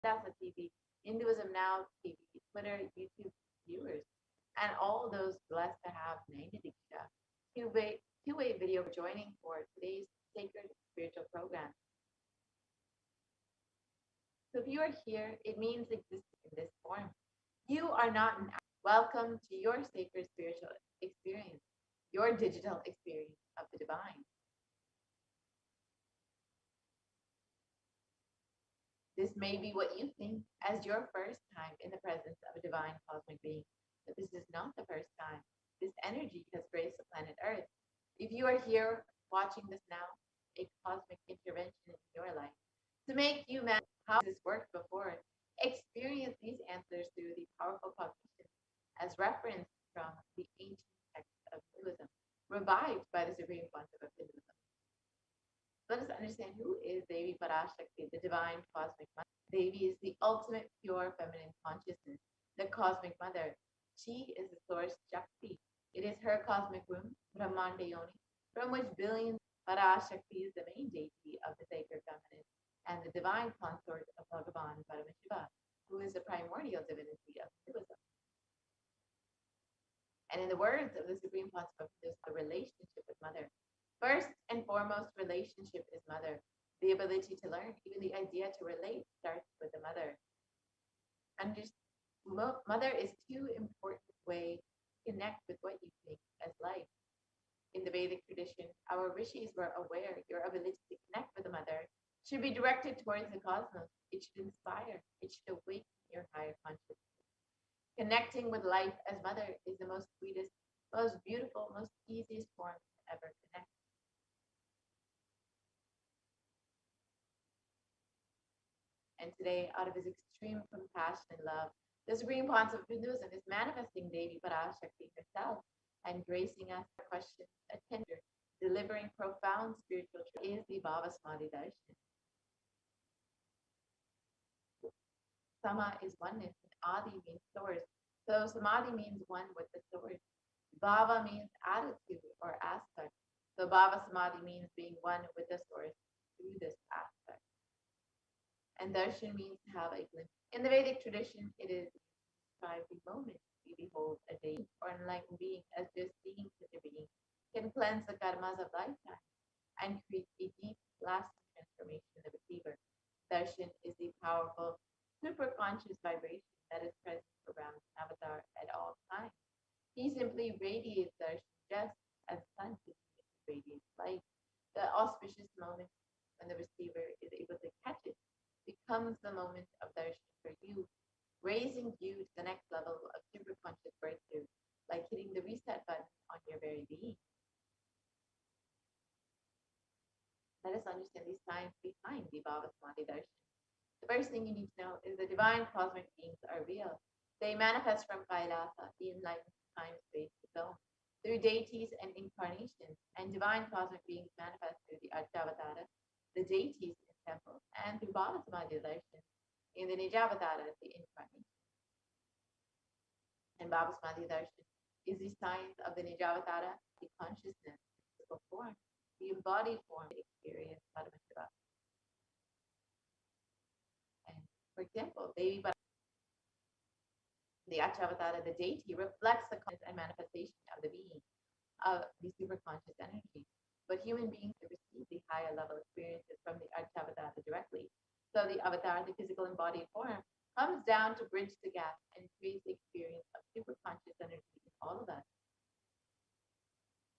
Dasa TV, Hinduism Now TV, Twitter, YouTube viewers, and all those blessed to have Naina Diksha. Two-way video joining for today's sacred spiritual program. So if you are here, it means existing in this form. You are not an welcome to your sacred spiritual experience, your digital experience of the divine. This may be what you think as your first time in the presence of a divine cosmic being, but this is not the first time. This energy has graced the planet Earth. If you are here watching this now, a cosmic intervention in your life to make you manage how this worked before, experience these answers through the powerful cognition as referenced from the ancient text of Hinduism, revived by the Supreme Quantum of Hinduism. Let us understand who is Devi Parashakti, the divine cosmic mother. Devi is the ultimate pure feminine consciousness, the cosmic mother. She is the source Shakti. It is her cosmic womb, Brahmanda Yoni, from which billions. Parashakti is the main deity of the sacred feminine and the divine consort of Bhagavan Paramashiva, who is the primordial divinity of Hinduism. And in the words of the Supreme Concept, there's the relationship with Mother. First and foremost, relationship is Mother. The ability to learn, even the idea to relate, starts with the Mother. Mother is too important way to connect with what you think as life. In the Vedic tradition, our rishis were aware your ability to connect with the Mother should be directed towards the cosmos. It should inspire. It should awaken your higher consciousness. Connecting with life as Mother is the most sweetest, most beautiful, most easiest form to ever connect. And today, out of his extreme compassion and love, the Supreme Concept of Hinduism is manifesting Devi Parashakti herself and gracing us with questions, attention, delivering profound spiritual truth is the Bhava Samadhi Darshan. Sama is oneness, and Adi means source. So Samadhi means one with the source. Bhava means attitude or aspect. So Bhava Samadhi means being one with the source through this aspect. And Darshan means to have a glimpse. In the Vedic tradition, it is described the moment we behold a deity or enlightened being as just seeing such a being can cleanse the karmas of lifetime and create a deep, lasting transformation in the receiver. Darshan is the powerful, super-conscious vibration that is present for Brahma's avatar at all times. He simply radiates Darshan just as the sun radiates light. The auspicious moment when the receiver is able to catch it becomes the moment of Darshan for you, raising you to the next level of super-conscious breakthrough, like hitting the reset button on your very being. Let us understand the science behind the Bhava Samadhi Darshan. The first thing you need to know is the divine cosmic beings are real. They manifest from Kailasa, the enlightened time-space zone, through deities and incarnations, and divine cosmic beings manifest through the Archavatara, the deities in temples, and through Bhava Samadhi Darshan in the Nijavatara, the incarnation. And Bhava Samadhi Darshan is the science of the Nijavatara, the consciousness, physical form, the embodied form, the experience, Paramashiva. And for example, the Achavata, the deity, reflects the conscious and manifestation of the being of the superconscious energy. But human beings receive the higher level experiences from the Achavata directly. So the avatar, the physical embodied form, comes down to bridge the gap and create the experience of superconscious energy in all of us.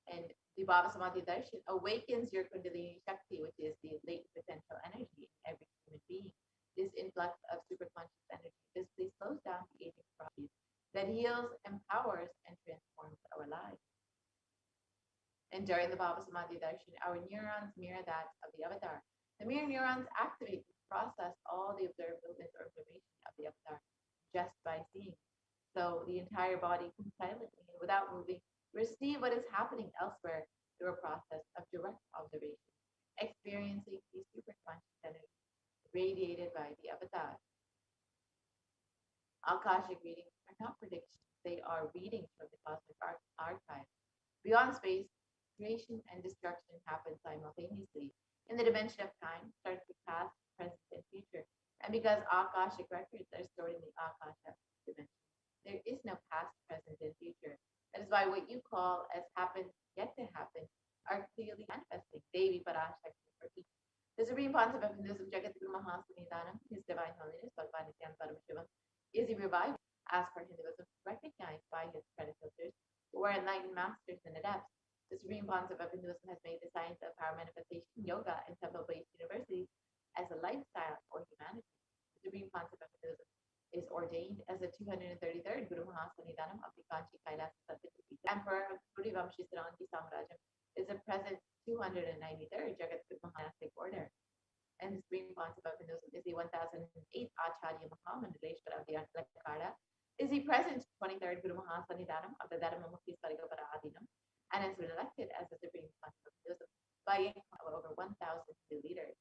And the Bhava Samadhi Darshan awakens your Kundalini Shakti, which is the latent potential energy in every human being. This influx of superconscious energy physically slows down the aging process that heals, empowers, and transforms our lives. And during the Bhava Samadhi Darshan, our neurons mirror that of the avatar. The mirror neurons activate and process all the observed movements or information of the avatar just by seeing. So the entire body can silently and without moving receive what is happening elsewhere through a process of direct observation, experiencing the superconscious energy radiated by the avatar. Akashic readings are not predictions, they are readings from the cosmic archive. Beyond space, creation and destruction happen simultaneously. In the dimension of time, starts with past, present, and future, And because Akashic records are stored in the Akasha dimension, there is no past, present, and future. That is why what you call as happened, yet to happen, are clearly manifesting. Devi Parashakti for each. The Supreme Concept of Hinduism, Jagadguru Mahasanidanam, His Divine Holiness, Bhagavan Nithyananda Paramashivam, is a revival, as per Hinduism, recognized by his predecessors, who were enlightened masters and adepts. The Supreme Concept of Hinduism has made the science of power manifestation, yoga, and temple-based universities as a lifestyle for humanity. The Supreme Concept of Hinduism is ordained as the 233rd Guru Mahasanidanam of the Kanchi Kailas Satyapita. Emperor Surivamshi Sarangi Samrajam is the present 293rd Jagadguru Monastic order. And the Supreme Concept of Hinduism is the 1008th Acharya Mahamandaleshwara of the Atlakada, is the present 23rd Guru Mahasanidanam of the Dharmamukhi Sarigapara Adinam, and is elected as the Supreme Concept of Hinduism by over 1,000 leaders.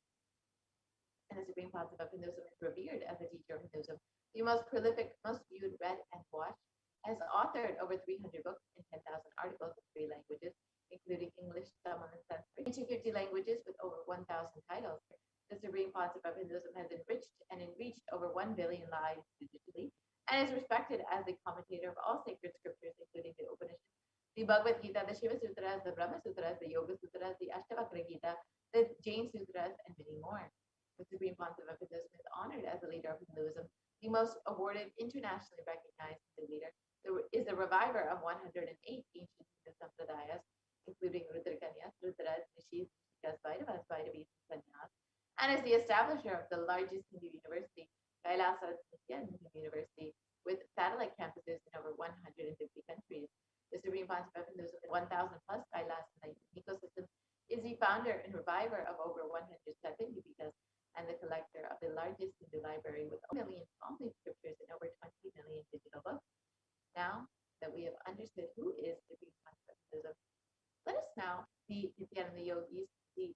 And the Supreme Concept of Hinduism is revered as a teacher of Hinduism, the most prolific, most viewed, read, and watched, has authored over 300 books in 10,000 articles in 3 languages, including English, Tamil, and Sanskrit, into 50 languages with over 1,000 titles. The Supreme Concept of Hinduism has enriched and enriched over 1 billion lives digitally, and is respected as the commentator of all sacred scriptures, including the Upanishads, the Bhagavad Gita, the Shiva Sutras, the Brahma Sutras, the Yoga Sutras, the Ashtavakra Gita, the Jain Sutras, and many more. The Supreme Concept of Hinduism is honored as the leader of Hinduism, the most awarded, internationally recognized Hindu leader, is the reviver of 108 ancient Hindu sampradayas, including Rudrakanyas, Rudras, Nishis, Nishikas, Vaidavas, Vaidavas, and Sanyas, and is the establisher of the largest Hindu university, Kailasa Hindu University, with satellite campuses in over 150 countries. The Supreme Concept of Hinduism, 1,000 plus Kailasa ecosystem, is the founder and reviver of over 107 Yupikas, and the collector of the largest Hindu library with 1 million complete scriptures and over 20 million digital books. Now that we have understood who is the Supreme Concept of Hinduism, let us now see Nithyananda yogis, the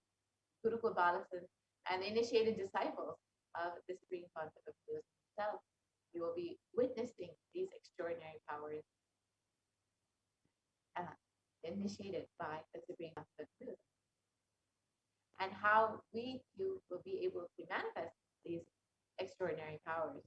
Gurukul Balasans, and the initiated disciples of the Supreme Concept of Hinduism itself. You will be witnessing these extraordinary powers initiated by the Supreme Concept of Hinduism, and how we too will be able to manifest these extraordinary powers.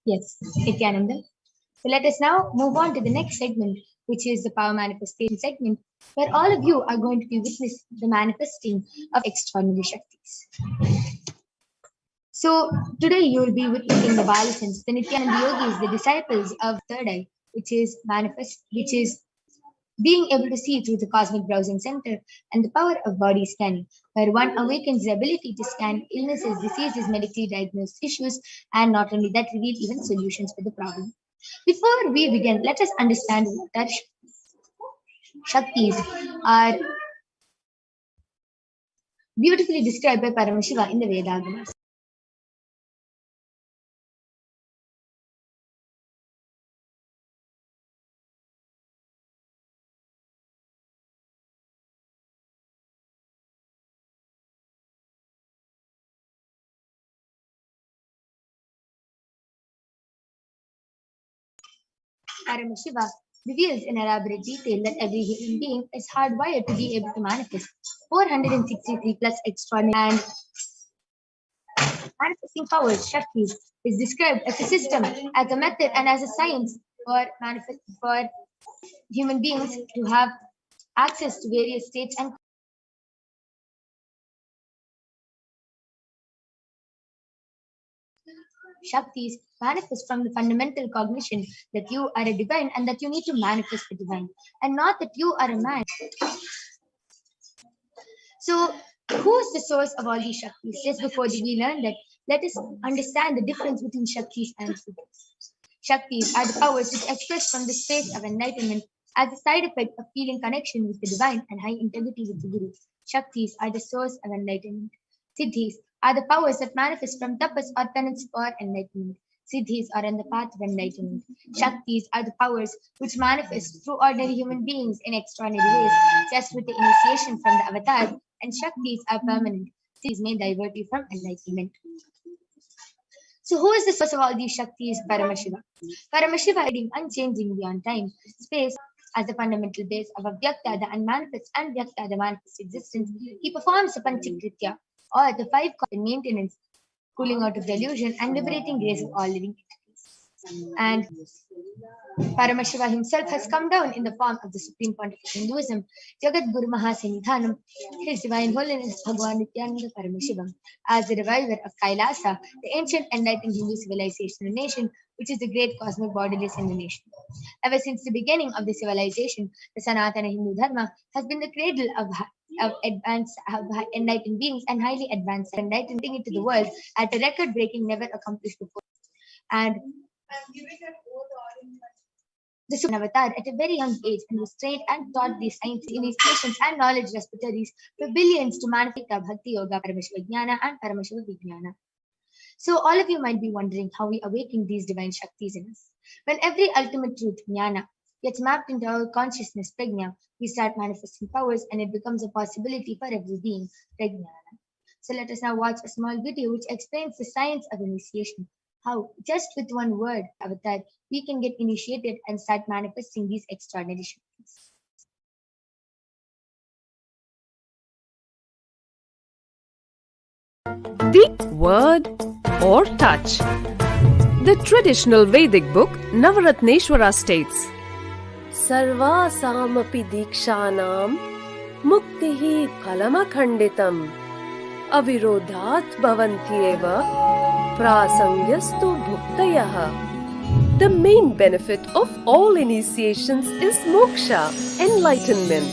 Yes, Nityananda. So let us now move on to the next segment, which is the power manifestation segment, where all of you are going to be witness the manifesting of extraordinary Shaktis. So today you will be witnessing the Balasans, the Nityananda yogis, the disciples of third eye, which is being able to see through the cosmic browsing center, and the power of body scanning, where one awakens the ability to scan illnesses, diseases, medically diagnosed issues, and not only that, reveal even solutions for the problem. Before we begin, let us understand what Shaktis are beautifully described by Paramashiva in the Vedagamas. Paramashiva reveals in elaborate detail that every human being is hardwired to be able to manifest 463 plus extraordinary and manifesting powers. Shaktis is described as a system, as a method, and as a science for human beings to have access to various states and Shaktis manifest from the fundamental cognition that you are a divine and that you need to manifest the divine, and not that you are a man. So, who is the source of all these Shaktis? Just before we learn that, let us understand the difference between Shaktis and Siddhis. Shaktis are the powers which express from the space of enlightenment as a side effect of feeling connection with the divine and high integrity with the Guru. Shaktis are the source of enlightenment. Siddhis are the powers that manifest from tapas or penance for enlightenment. Siddhis are on the path of enlightenment. Shaktis are the powers which manifest through ordinary human beings in extraordinary ways, just with the initiation from the avatar, and Shaktis are permanent. Siddhis may divert you from enlightenment. So, who is the source of all these Shaktis? Paramashiva. Paramashiva is unchanging beyond time, space, as the fundamental base of Avyakta, the unmanifest, and Vyakta, the manifest existence. He performs the Panchakritya, or the five maintenance, cooling out of delusion, and liberating grace of all living entities. And Paramashiva himself has come down in the form of the Supreme Pontiff of Hinduism, Jagat Guru Mahasanidhanam, His Divine Holiness Bhagwan Nithyananda Paramashivam, as the reviver of Kailasa, the ancient enlightened Hindu civilization and nation, which is the great cosmic bodiless nation. Ever since the beginning of the civilization, the Sanatana Hindu Dharma has been the cradle of advanced enlightened beings and highly advanced enlightening it to the world at a record-breaking never accomplished before. And the Supreme Avatar at a very young age and was trained and taught these science initiations and knowledge respiratories for billions to manifest Bhakti Yoga, Paramashiva Jnana, and Paramashiva Vijnana. So all of you might be wondering how we awaken these divine Shaktis in us. When every ultimate truth, Jnana, gets mapped into our consciousness, Prajna, we start manifesting powers and it becomes a possibility for every being, Prajnana. So let us now watch a small video which explains the science of initiation. How, just with one word, Avatar, we can get initiated and start manifesting these extraordinary Shaktis. The word or touch. The traditional Vedic book Navaratneshwara states, Sarvasamapi dikshanam muktihi phalamakhanditam avirodhat bhavantyeva prasangyastu bhuktayah. The main benefit of all initiations is moksha, enlightenment.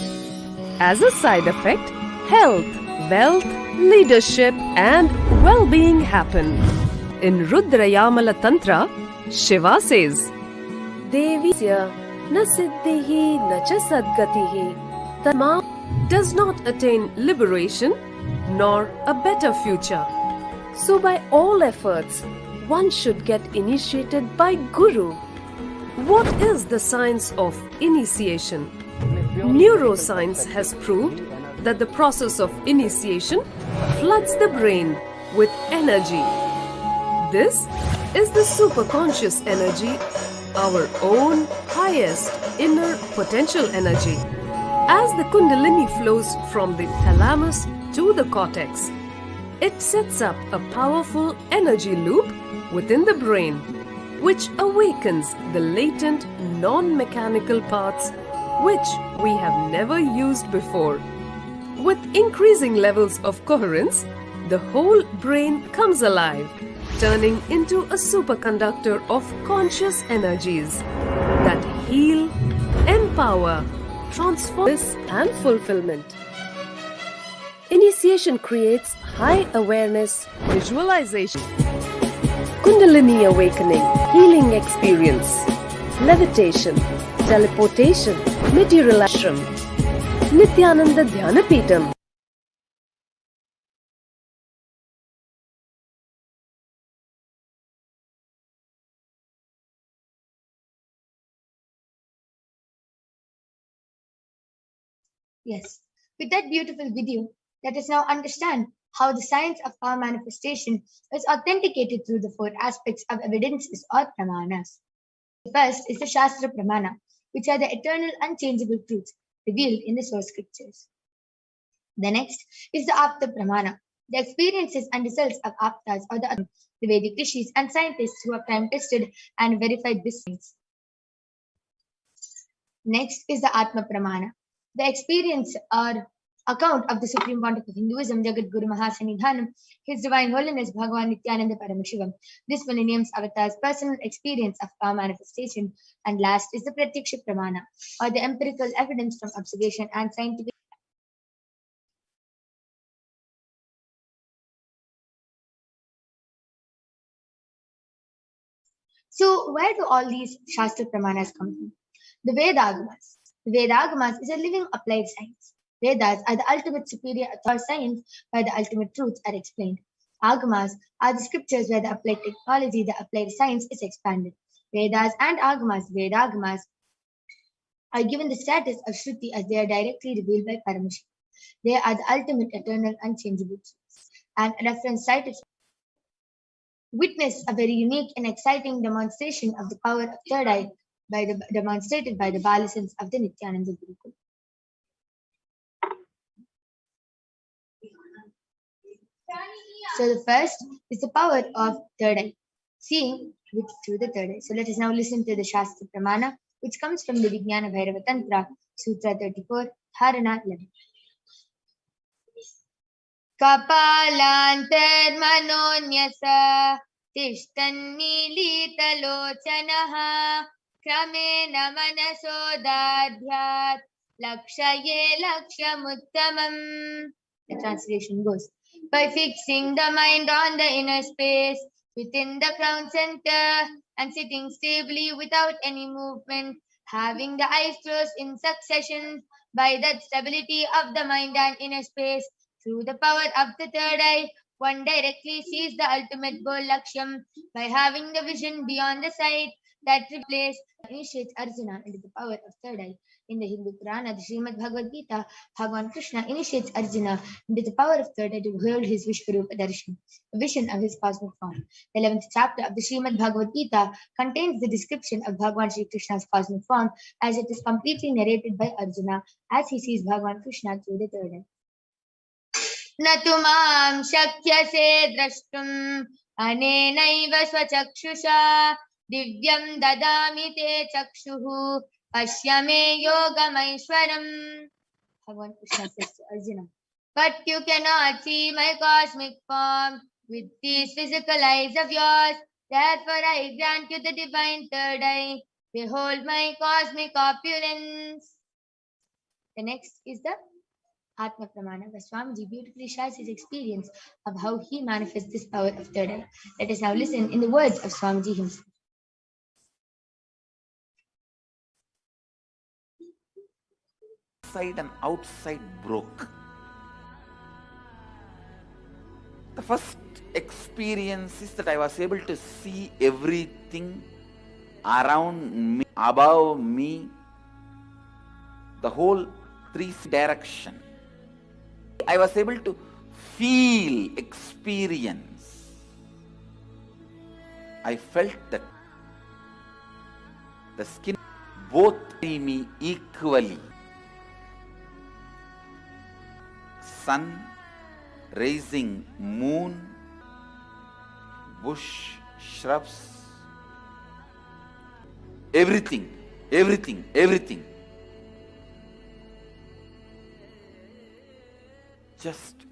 As a side effect, health, wealth, leadership and well-being happen. In Rudrayamala Tantra, Shiva says, Devisya na siddhihi na cha sadgatihi tama does not attain liberation nor a better future. So by all efforts, one should get initiated by Guru. What is the science of initiation? Neuroscience has proved that the process of initiation floods the brain with energy. This is the superconscious energy, our own highest inner potential energy. As the Kundalini flows from the thalamus to the cortex, it sets up a powerful energy loop within the brain, which awakens the latent non-mechanical parts which we have never used before. With increasing levels of coherence, the whole brain comes alive, turning into a superconductor of conscious energies that heal, empower, transform and fulfillment. Initiation creates high awareness, visualization, Kundalini awakening, healing experience, levitation, teleportation, materialization, Nithyananda Dhyanapeetham. Yes, with that beautiful video, let us now understand how the science of power manifestation is authenticated through the four aspects of evidences or pramanas. The first is the Shastra Pramana, which are the eternal unchangeable truths revealed in the source scriptures. The next is the Apta Pramana, the experiences and results of Aptas or the Vedic rishis and scientists who have time tested and verified this science. Next is the Atma Pramana, the experience or account of the Supreme Pontiff of Hinduism, Jagat Guru Mahasanidhanam, His Divine Holiness Bhagavan Nithyananda Paramashivam. This millennium's avatar's personal experience of power manifestation. And last is the Pratyaksha Pramana, or the empirical evidence from observation and scientific. So, where do all these Shastra Pramanas come from? The Vedagamas. The Vedagamas is a living applied science. Vedas are the ultimate superior author science where the ultimate truths are explained. Agamas are the scriptures where the applied technology, the applied science is expanded. Vedas and Agamas, Vedagamas, are given the status of Shruti as they are directly revealed by Paramashiva. They are the ultimate eternal unchangeable truths. And a reference cited witness a very unique and exciting demonstration of the power of third eye demonstrated by the Balasans of the Nithyananda Gurukul. So the first is the power of third eye, seeing through the third eye. So let us now listen to the Shastra Pramana, which comes from the Vijnana Bhairava Tantra, Sutra 34, Dharana 11. Kapalantarmanonyasa tishtannilitalochanaha kramena manasodadhyat lakshaye lakshamuttamam. The translation goes, by fixing the mind on the inner space within the crown center and sitting stably without any movement, having the eyes closed in succession, by that stability of the mind and inner space, through the power of the third eye, one directly sees the ultimate goal Laksham by having the vision beyond the sight that replaces initiates Arjuna into the power of third eye. In the Hindu Purana, the Srimad Bhagavad Gita, Bhagavan Krishna initiates Arjuna into the power of third eye to behold his Vishwarupa Darshan, a vision of his cosmic form. The 11th chapter of the Srimad Bhagavad Gita contains the description of Bhagavan Sri Krishna's cosmic form as it is completely narrated by Arjuna as he sees Bhagavan Krishna through the third eye. न तु मां शक्यसे द्रष्टुम् अनेनैव स्वचक्षुषा दिव्यं ददामि ते चक्षुः पश्य मे योगमैश्वरम्. Bhagavan Krishna says to Arjuna, but you cannot see my cosmic form with these physical eyes of yours. Therefore I grant you the divine third eye. Behold my cosmic opulence. The next is the Atma Pramana, where Swamiji beautifully shares his experience of how he manifests this power of third eye. Let us now listen in the words of Swamiji himself. Inside and outside broke. The first experience is that I was able to see everything around me, above me, the whole three direction. I was able to feel, experience. I felt that the skin both see me equally. Sun, rising moon, bush, shrubs, everything, everything, everything. Just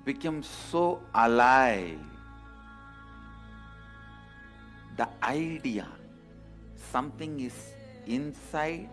became so alive. The idea, something is inside.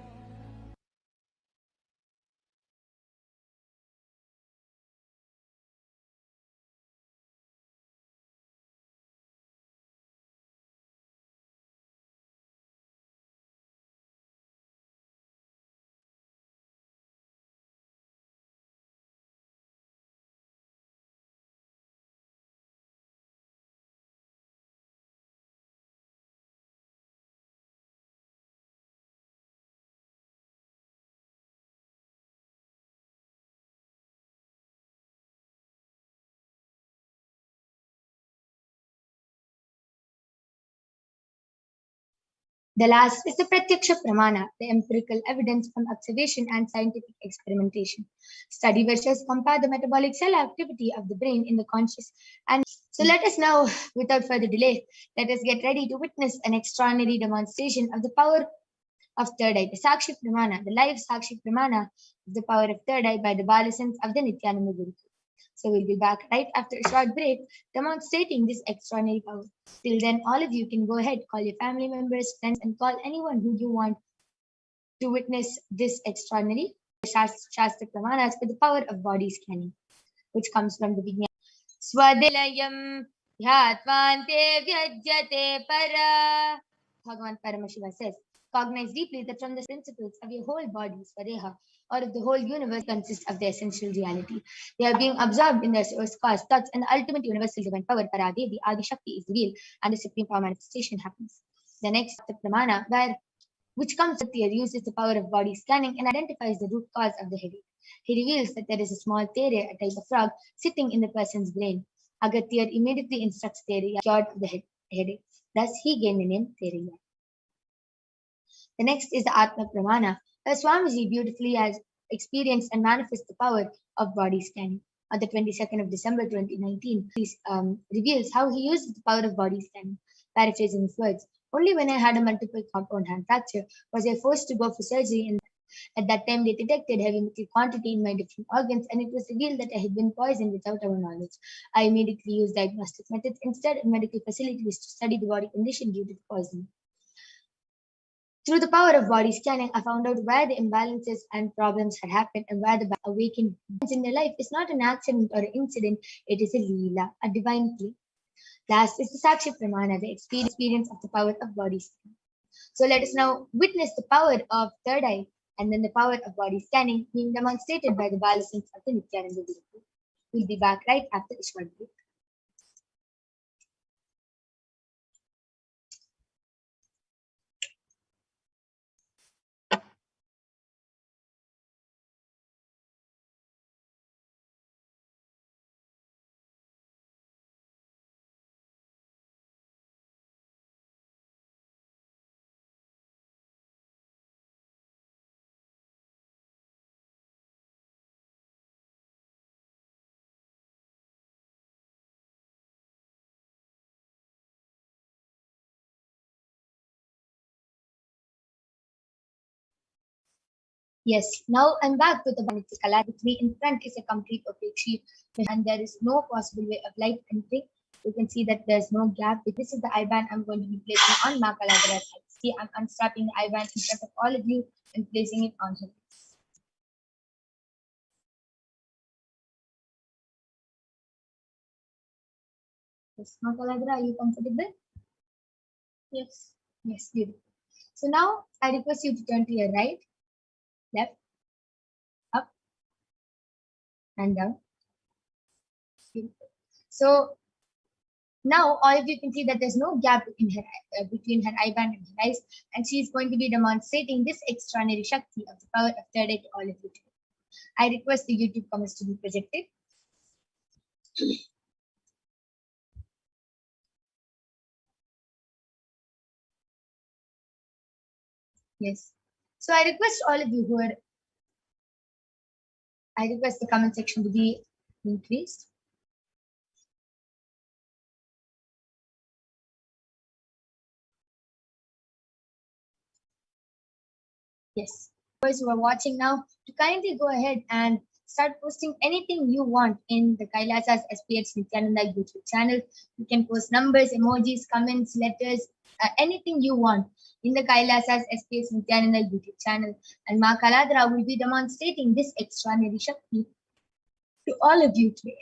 The last is the Pratyaksha Pramana, the empirical evidence from observation and scientific experimentation. Study versus compare the metabolic cell activity of the brain in the conscious. And so let us now, without further delay, let us get ready to witness an extraordinary demonstration of the power of third eye, the Sakshi Pramana, the live Sakshi Pramana of the power of third eye by the Balasans of the Nithyananda Gurukul. So we'll be back right after a short break, demonstrating this extraordinary power. Till then, all of you can go ahead, call your family members, friends, and call anyone who you want to witness this extraordinary Shastra Pramanas with the power of body scanning, which comes from the Vijnana. Swadilayam Dhyattvante Vyajyate Para. Bhagavan Paramashiva says, cognize deeply that from the principles of your whole body, Swadeha, or of the whole universe consists of the essential reality. They are being absorbed in their source cause, thoughts, and the ultimate universal divine power, Paradevi, Adi Shakti, is revealed, and the supreme power manifestation happens. The next, the Pramana, which comes with the uses the power of body scanning and identifies the root cause of the headache. He reveals that there is a small tere, a type of frog, sitting in the person's brain. Agatyar immediately instructs Tereya cured of the headache. Thus, he gained the name Tereya. The next is the Atma Pramana, where Swamiji beautifully has experienced and manifests the power of body scanning. On the 22nd of December 2019, he reveals how he uses the power of body scanning. Paraphrasing his words, only when I had a multiple compound hand fracture was I forced to go for surgery, and at that time they detected heavy metal quantity in my different organs, and it was revealed that I had been poisoned without our knowledge. I immediately used diagnostic methods instead of medical facilities to study the body condition due to the poisoning. Through the power of body scanning, I found out where the imbalances and problems had happened and where the awakening in their life is not an accident or an incident, it is a leela, a divine play. Last is the Sakshi Pramana, the experience of the power of body scanning. So let us now witness the power of third eye and then the power of body scanning being demonstrated by the Balasins of the Nithyananda Gurukul. We'll be back right after this short break. Yes, now I'm back with the Banitya Kala. With me in front is a complete opaque sheet, and there is no possible way of light entering. You can see that there's no gap. This is the IBAN I'm going to be placing on Ma Kaladra's side. See, I'm unstrapping the IBAN in front of all of you and placing it on her. Yes, Ma Kaladra, are you comfortable? Yes. Yes, beautiful. So now I request you to turn to your right, left, up, and down. Beautiful. So now all of you can see that there's no gap in her, between her eye band and her eyes, and she is going to be demonstrating this extraordinary Shakti of the power of third eye to all of you today. I request the YouTube comments to be projected. Yes. So I request all of you I request the comment section to be increased. Yes. Those who are watching now, to kindly go ahead and start posting anything you want in the Kailasa's SPH Nithyananda YouTube channel. You can post numbers, emojis, comments, letters, anything you want in the Kailasa's SPH Nithyananda YouTube channel. And Ma Kaladra will be demonstrating this extraordinary Shakti to all of you today.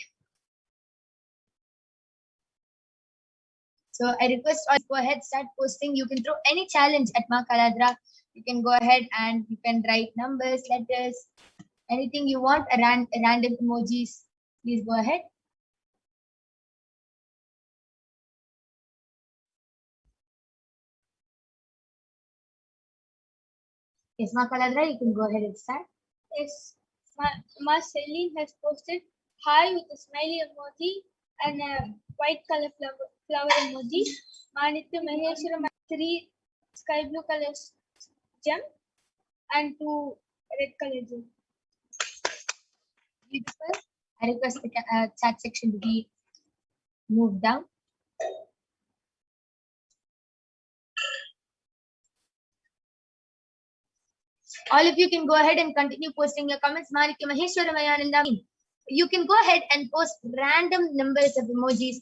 So I request all go ahead, start posting. You can throw any challenge at Ma Kaladra. You can go ahead and you can write numbers, letters, anything you want, random emojis. Please go ahead. Yes, Ma Kaladra, you can go ahead and start. Yes, Ma Celine has posted hi with a smiley emoji and a white color flower emoji. Manitya Maheshwara 3 sky blue color gem and 2 red color gem. Beautiful. I request the chat section to be moved down. All of you can go ahead and continue posting your comments. Manikya Maheshwara Mayananda. You can go ahead and post random numbers of emojis.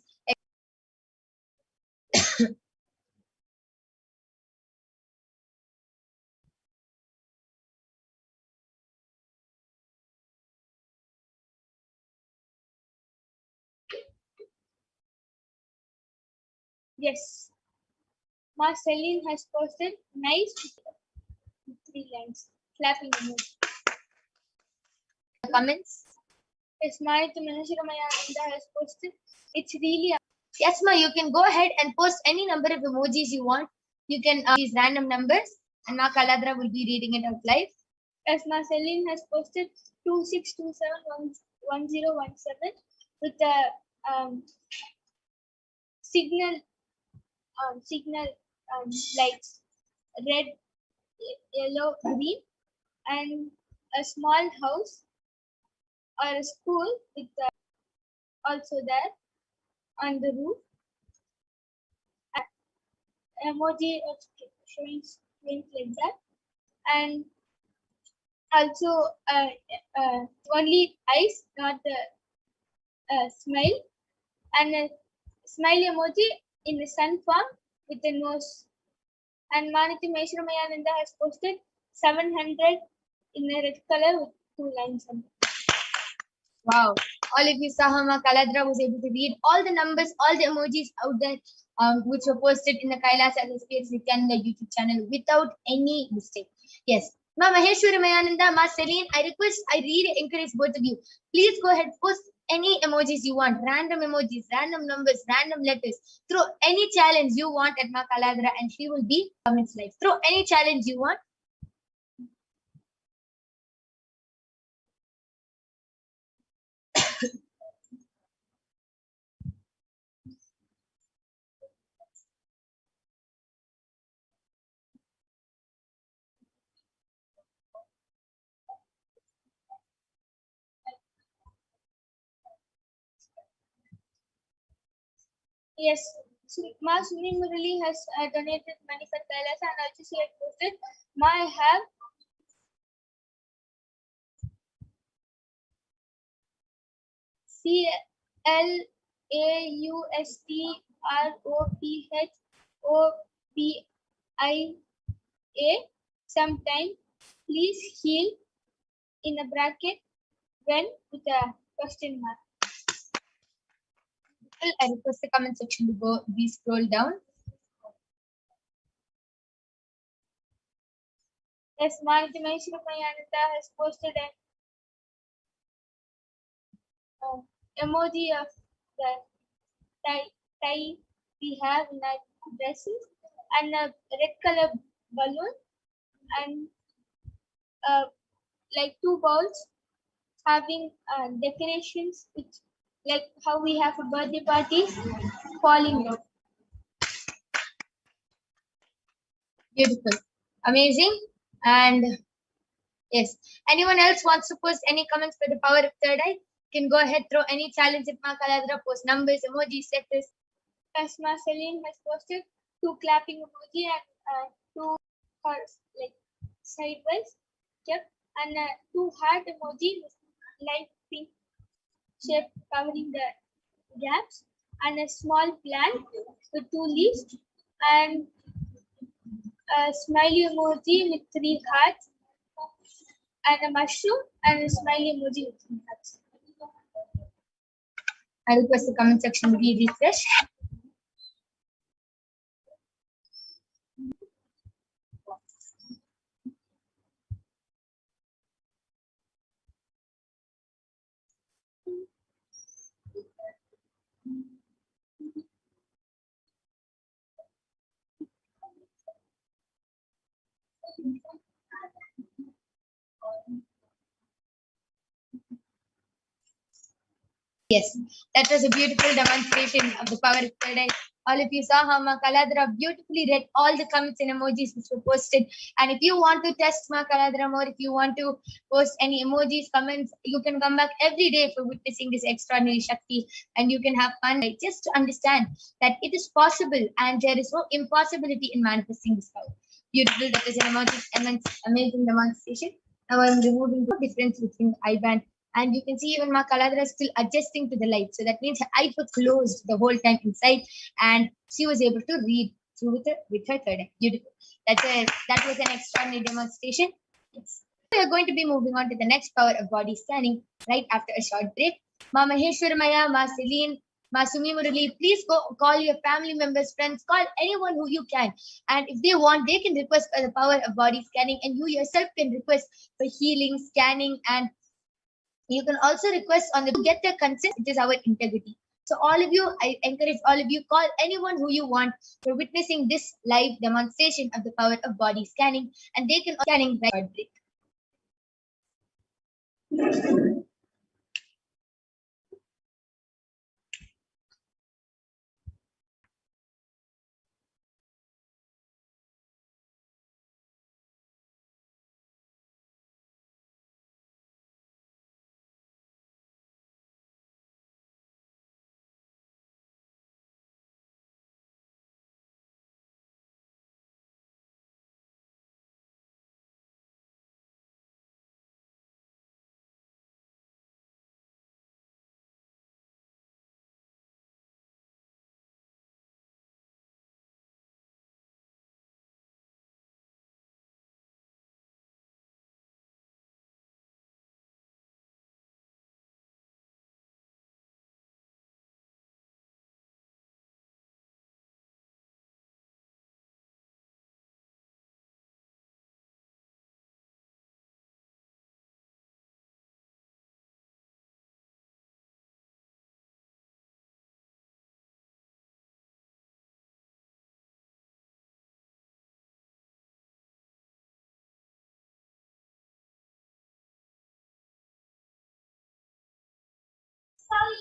Yes. Ma Celine has posted nice with 3 lines. Clapping emoji. Comments. Yes, Manikya Maheshwara Mayananda has posted. It's really Yes, ma, you can go ahead and post any number of emojis you want. You can these random numbers, and Ma Kaladra will be reading it out live. as Ma Celine has posted 26271017 with the signal lights red, yellow, green, and a small house or a school with also there on the roof. Emoji of showing strength like that, and also only eyes, not the smile, and a smile emoji in the sun form with a nose. And Maniti Maheshwara Mayananda has posted 700 in a red color with 2 lines. Wow. All of you saw how Ma Kaladra was able to read all the numbers, all the emojis out there, which were posted in the Kailas HDH Nithyananda YouTube channel without any mistake. Yes. Ma Maheshwari Mayananda, Ma Celine, I really encourage both of you. Please go ahead, post any emojis you want, random emojis, random numbers, random letters. Throw any challenge you want at Ma Kaladra and she will be comments live. Throw any challenge you want. Yes, Ma Suni Murali has donated money for Kailas, and also she has posted, Ma, I have CLAUSTROPHOPIA. Sometime, please heal in a bracket when with a question mark. I request the comment section to be scroll down. Yes, Maniti Maheshwara Mayananda has posted an emoji of the tie we have in our dresses, and a red color balloon, and like 2 bowls having decorations, which like how we have a birthday party falling down. Beautiful. Amazing. And yes, anyone else wants to post any comments for the power of third eye? Can go ahead, throw any challenge at Ma Kaladra, post numbers, emojis, letters. As Ma Celine has posted 2 clapping emoji and 2 hearts like sideways, yep, and 2 heart emoji with light pink shape covering the gaps, and a small plant with 2 leaves, and a smiley emoji with 3 hearts, and a mushroom, and a smiley emoji with 3 hearts. I request the comment section to be refreshed. Yes, that was a beautiful demonstration of the power of third eye. All of you saw how Ma Kaladra beautifully read all the comments and emojis which were posted. And if you want to test Ma Kaladra more, if you want to post any emojis, comments, you can come back every day for witnessing this extraordinary Shakti, and you can have fun. Like, just to understand that it is possible and there is no impossibility in manifesting this power. Beautiful. That is an amazing demonstration. Now I'm removing the difference between eye band. And you can see even Ma Kaladra is still adjusting to the light. So that means her eyes were closed the whole time inside, and she was able to read through with her third eye. Beautiful. That was an extraordinary demonstration. Yes. We are going to be moving on to the next power of body scanning right after a short break. Ma Maheshwaramaya, Ma Celine, Ma Sumi Murali, please go call your family members, friends, call anyone who you can. And if they want, they can request for the power of body scanning, and you yourself can request for healing, scanning, and you can also request on the to get their consent. It is our integrity. So all of you, I encourage all of you, call anyone who you want for witnessing this live demonstration of the power of body scanning, and they can scanning right break.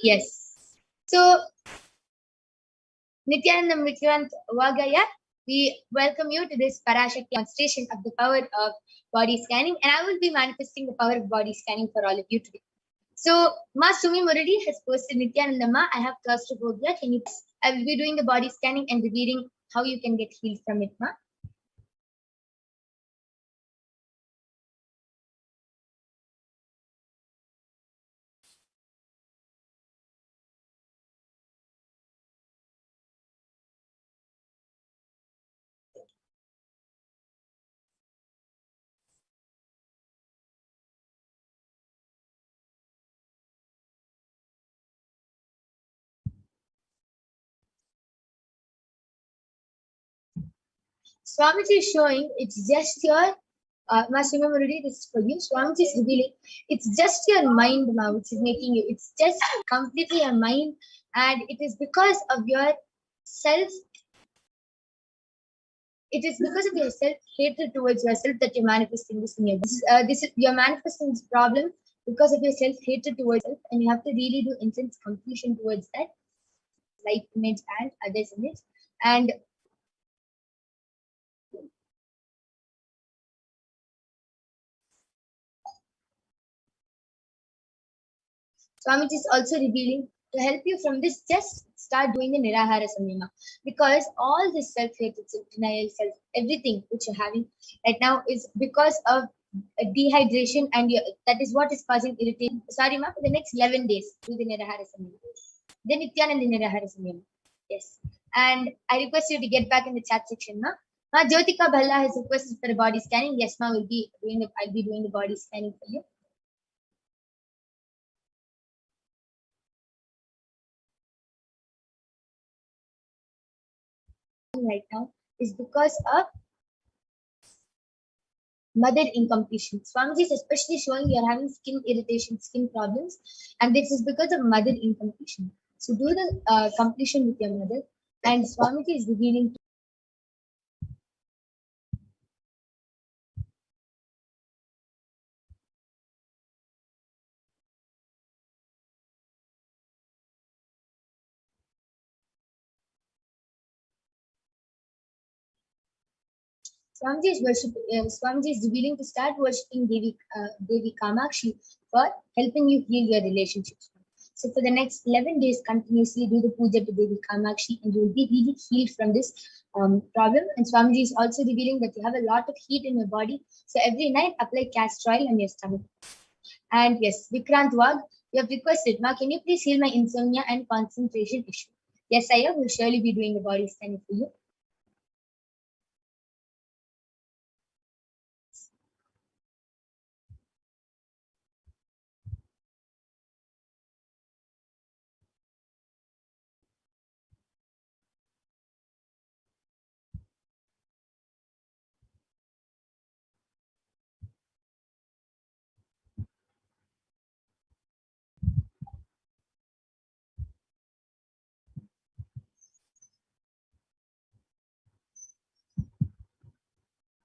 Yes. So Nithyananda Vagaya, we welcome you to this Parashakti demonstration of the power of body scanning, and I will be manifesting the power of body scanning for all of you today. So, Ma Sumi Murali has posted Nithyananda Ma, I have claustrophobia. Can you? I will be doing the body scanning and revealing how you can get healed from it, Ma. Swamiji is showing it's just your Masima Murali, this is for you. Swamiji is revealing it's just your mind now which is making you. It's just completely your mind, and it is because of your self. It is because of your self hatred towards yourself that you're manifesting this in your. This is you're manifesting this problem because of your self hatred towards self, and you have to really do intense completion towards that light image and others image. And Swamiji is also revealing to help you from this, just start doing the Nirahara Samyama. Because all this self-hatred, self-denial, everything which you're having right now is because of dehydration, and that is what is causing irritation. Sorry, ma, for the next 11 days, do the Nirahara Samyama. Then Nityananda Nirahara Samyama. Yes. And I request you to get back in the chat section, ma. Ma Jyotika Bhalla has requested for a body scanning. Yes, ma, I'll be doing the body scanning for you. Right now is because of mother incompletion. Swamiji is especially showing you are having skin irritation, skin problems, and this is because of mother incompletion. So do the completion with your mother, and Swamiji is revealing. Swamiji is revealing to start worshipping Devi Kamakshi for helping you heal your relationships. So for the next 11 days, continuously do the puja to Devi Kamakshi, and you will be really healed from this problem. And Swamiji is also revealing that you have a lot of heat in your body. So every night, apply castor oil on your stomach. And yes, Vikrant Wag, you have requested, Ma, can you please heal my insomnia and concentration issue? Yes, I will surely be doing the body scanning for you.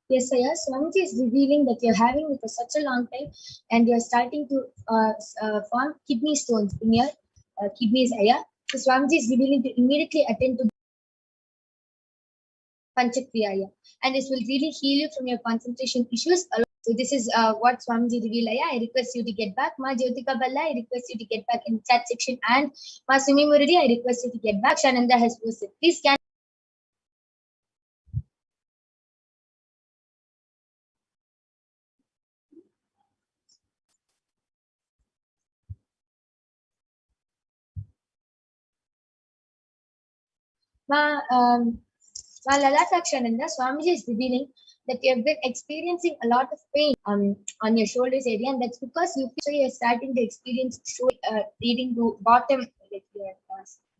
Yes, Aya. Swamiji is revealing that you're having it for such a long time and you're starting to form kidney stones in your kidneys, Aya. So Swamiji is revealing to immediately attend to Panchakriya, Aya. And this will really heal you from your concentration issues. So this is what Swamiji revealed, Aya. I request you to get back. Ma Jyotika Balla, I request you to get back in the chat section. And Ma Sumi Murari, I request you to get back. Shananda has posted. Please scan. While Lalatakshananda, Swamiji is revealing that you have been experiencing a lot of pain on your shoulders area, and that's because you feel so you're starting to experience leading to bottom. Like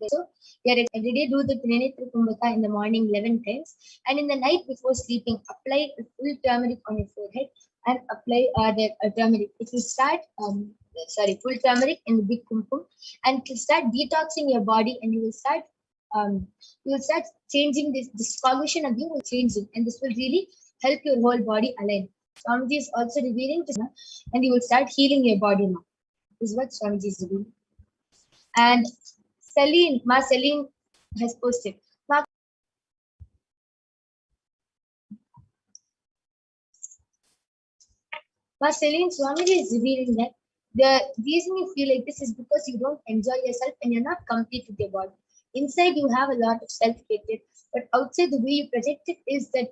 so, you're every day do the Trinitra Kumbhaka in the morning 11 times, and in the night before sleeping, apply full turmeric on your forehead and apply the turmeric. It will start, full turmeric in the big kumpum, and it will start detoxing your body, and um, you will start changing this cognition of you will change it, and this will really help your whole body align. Swamiji is also revealing to and you will start healing your body now. This is what Swamiji is revealing. And Celine has posted. Celine, Swamiji is revealing that the reason you feel like this is because you don't enjoy yourself and you're not complete with your body. Inside you have a lot of self-hatred, but outside the way you project it is that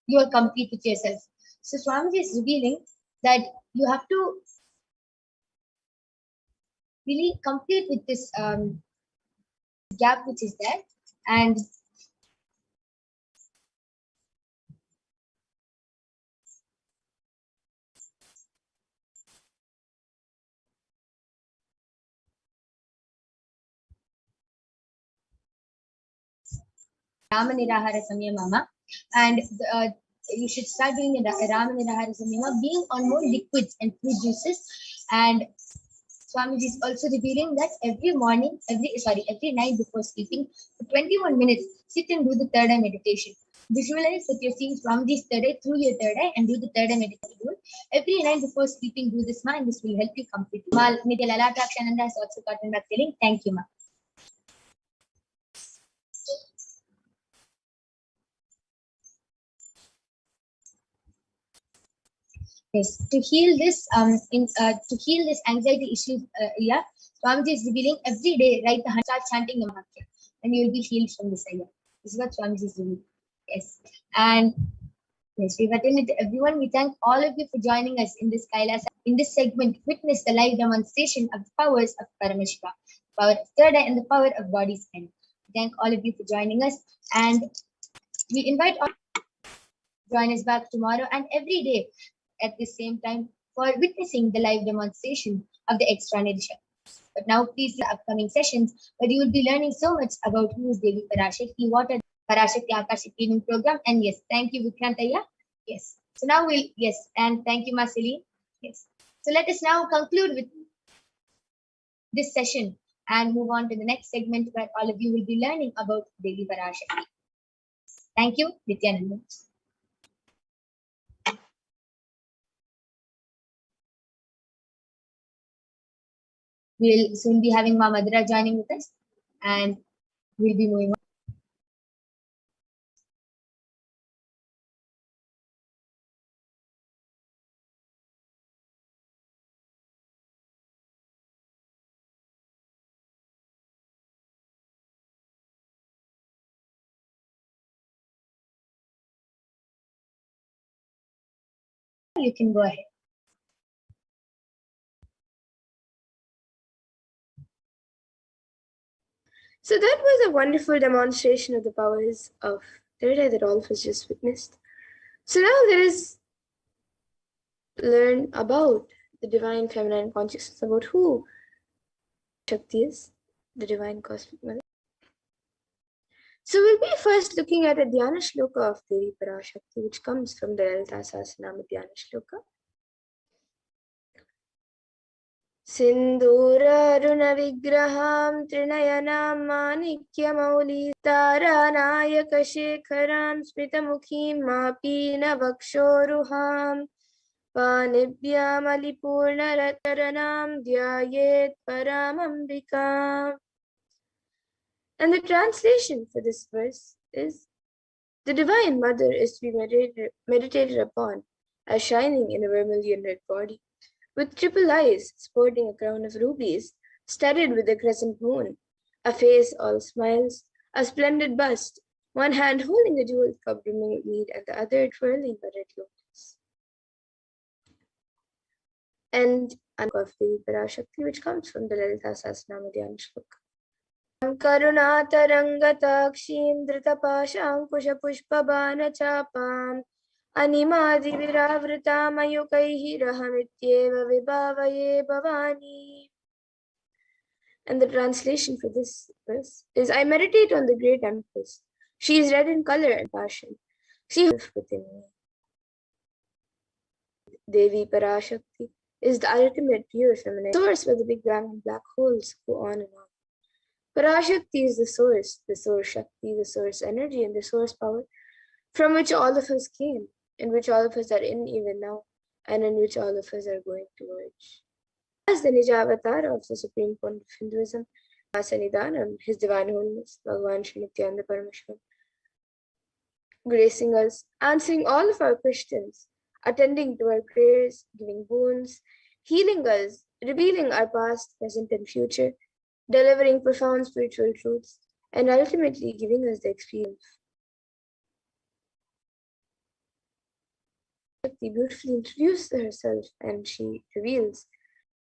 you are complete with yourself. So Swamiji is revealing that you have to really complete with this gap which is there. And Ramanirahara Samyamama, and you should start doing the Ramanirahara Samyama, being on more liquids and fruit juices. And Swamiji is also revealing that every night before sleeping, for 21 minutes, sit and do the third eye meditation. Visualize that you're seeing Swamiji's third eye through your third eye and do the third eye meditation. Every night before sleeping, do this, ma, and this will help you completely. Ma, Nidya Lalata Akshananda has also gotten back telling, thank you, ma. Yes, to heal this anxiety issue, Swamiji is revealing every day, right? Start chanting the mantra, and you will be healed from this area. This is what Swamiji is doing. Yes, and yes, we've attended to everyone. We thank all of you for joining us in this Kailasa. In this segment, witness the live demonstration of the powers of Paramashiva, power of third eye, and the power of body scan. We thank all of you for joining us, and we invite all to join us back tomorrow and every day at the same time for witnessing the live demonstration of the extraordinary Shakti. But now, please, the upcoming sessions, where you will be learning so much about who is Devi Parashakti, what are Parashakti Akashic training program, and yes, thank you, Vikrantaya. Yes. So now and thank you, Marceline. Yes. So let us now conclude with this session and move on to the next segment where all of you will be learning about Devi Parashakti. Thank you, Nithyananda. We'll soon be having Ma Madhura joining with us, and we'll be moving on. you can go ahead. So that was a wonderful demonstration of the powers of third eye that all of us just witnessed. So now let us learn about the divine feminine consciousness, about who Shakti is, the divine cosmic mother. So we'll be first looking at a Dhyana Shloka of Devi Parashakti, which comes from the Lalita Sahasranama Dhyana Shloka. Sindhuraruna Trinayanam Manikyamauli Taranayakashekharam Smitamukhim Mapina Vakshoruham Panibhyam Alipurnarataranam Dhyayet Paramambikam. And the translation for this verse is: the Divine Mother is to be meditated upon as shining in a vermilion red body, with triple eyes, sporting a crown of rubies, studded with a crescent moon, a face all smiles, a splendid bust, one hand holding a jeweled cup brimming with mead, and the other twirling a red lotus. And of the Parashakti, which comes from the Lalita Sahasranama Dhyana Shloka. Karunatarangatakshin Dhritapaşankuşapuşpabanachapam Animadiviravrtam ayukaihi vibhavaye bhavani. And the translation for this verse is: I meditate on the great Empress. She is red in color and passion. She lives within me. Devi Parashakti is the ultimate pure feminine source where the big bang and black holes go on and on. Parashakti is the source Shakti, the source energy, and the source power from which all of us came, in which all of us are in even now, and in which all of us are going to merge. As the Nija avatar of the Supreme Point of Hinduism, Sannidhanam, His Divine Holiness, Bhagavan Shri Nithyananda Paramashivam, gracing us, answering all of our questions, attending to our prayers, giving boons, healing us, revealing our past, present, and future, delivering profound spiritual truths, and ultimately giving us the experience. She beautifully introduces herself, and she reveals,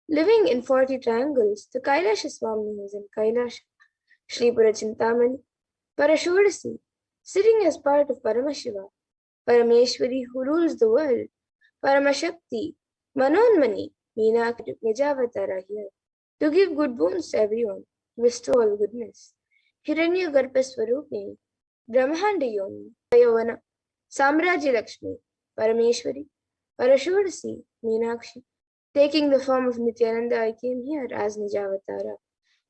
living in 40 triangles, the Kailasha Swami is in Kailasha, Shri Purachintamani, Parashodasi, sitting as part of Paramashiva, Parameshwari who rules the world, Paramashakti, Manonmani, Meenakshi, Nijavatara here, to give good boons to everyone, bestow all goodness. Hiranya Garpaswarupini, Brahmanda Yoni, Vayavana, Samrajya Lakshmi, Parameshwari, Parashodasi, Meenakshi. Taking the form of Nithyananda, I came here as Nijavatara.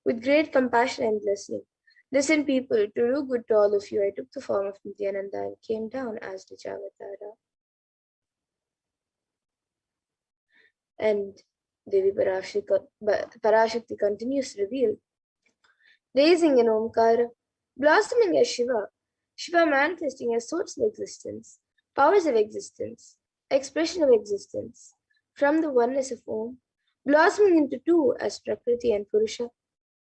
With great compassion and blessing. Listen, people, to do good to all of you, I took the form of Nithyananda and came down as Nijavatara. And Devi Parashakti continues to reveal, raising in Omkara, blossoming as Shiva, Shiva manifesting as source of existence, powers of existence, expression of existence, from the oneness of Om, blossoming into two as Prakriti and Purusha,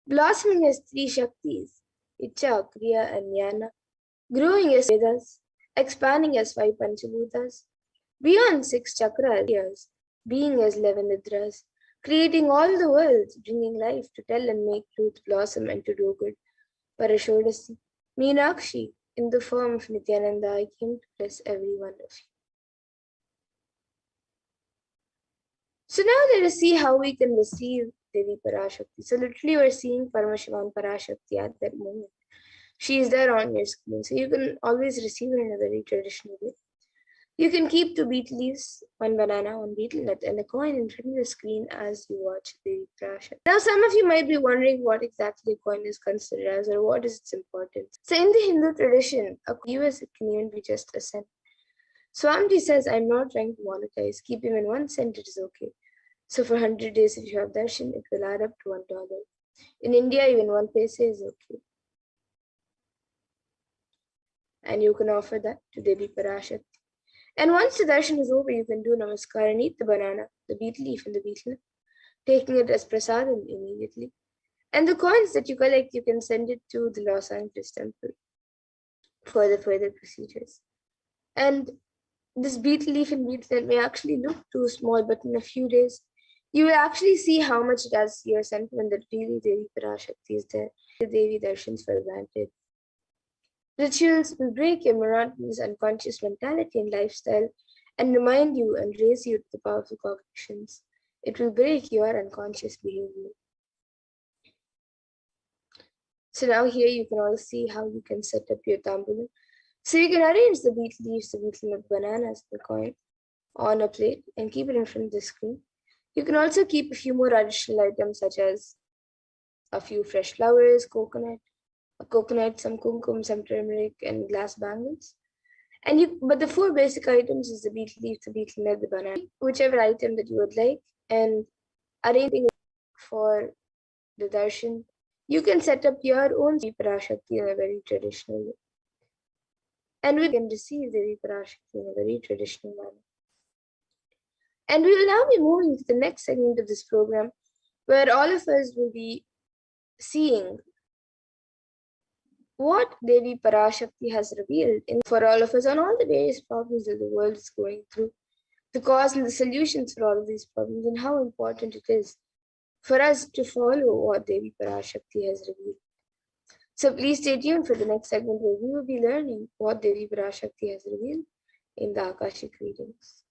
blossoming as three Shaktis, Icha, Kriya, and Jnana, growing as Vedas, expanding as 5 Panchabhutas, beyond 6 chakras, being as 11 Nidras, creating all the worlds, bringing life to tell and make truth blossom and to do good. Parashodasi, Meenakshi, in the form of Nithyananda, I came to bless every one of you. So now let us see how we can receive Devi Parashakti. So literally we're seeing Paramashiva and Parashakti at that moment. She is there on your screen. So you can always receive her in a very traditional way. You can keep 2 betel leaves, 1 banana, 1 betel nut, and a coin in front of the screen as you watch Devi Parashakti. Now some of you might be wondering what exactly a coin is considered as or what is its importance. So in the Hindu tradition, a US it can even be just a cent. Swamiji says, I'm not trying to monetize. Keep him in 1 cent, it is okay. So for 100 days, if you have darshan, it will add up to $1. In India, even 1 paise is okay. And you can offer that to Devi Parashakti. And once the darshan is over, you can do namaskar and eat the banana, the betel leaf, and the betel nut, taking it as prasadam immediately. And the coins that you collect, you can send it to the Los Angeles temple for the further procedures. And this beetle leaf in beetle may actually look too small, but in a few days, you will actually see how much it has your sentiment that really Devi Parashakti is there. The Devi Darshans for granted. Rituals will break your monotonous unconscious mentality and lifestyle and remind you and raise you to the powerful cognitions. It will break your unconscious behavior. So now here you can all see how you can set up your tambulan. So you can arrange the beetle leaves, the beetle nut, bananas, the coin on a plate and keep it in front of the screen. You can also keep a few more additional items such as a few fresh flowers, a coconut, some kumkum, some turmeric, and glass bangles. But the four basic items is the beetle leaf, the beetle nut, the banana, whichever item that you would like, and arranging for the darshan. You can set up your own Parashakti in a very traditional way. And we can receive the Parashakti in a very traditional manner. And we will now be moving to the next segment of this program, where all of us will be seeing what Devi Parashakti has revealed for all of us on all the various problems that the world is going through, the cause and the solutions for all of these problems, and how important it is for us to follow what Devi Parashakti has revealed. So please stay tuned for the next segment where we will be learning what Devi Parashakti has revealed in the Akashic readings.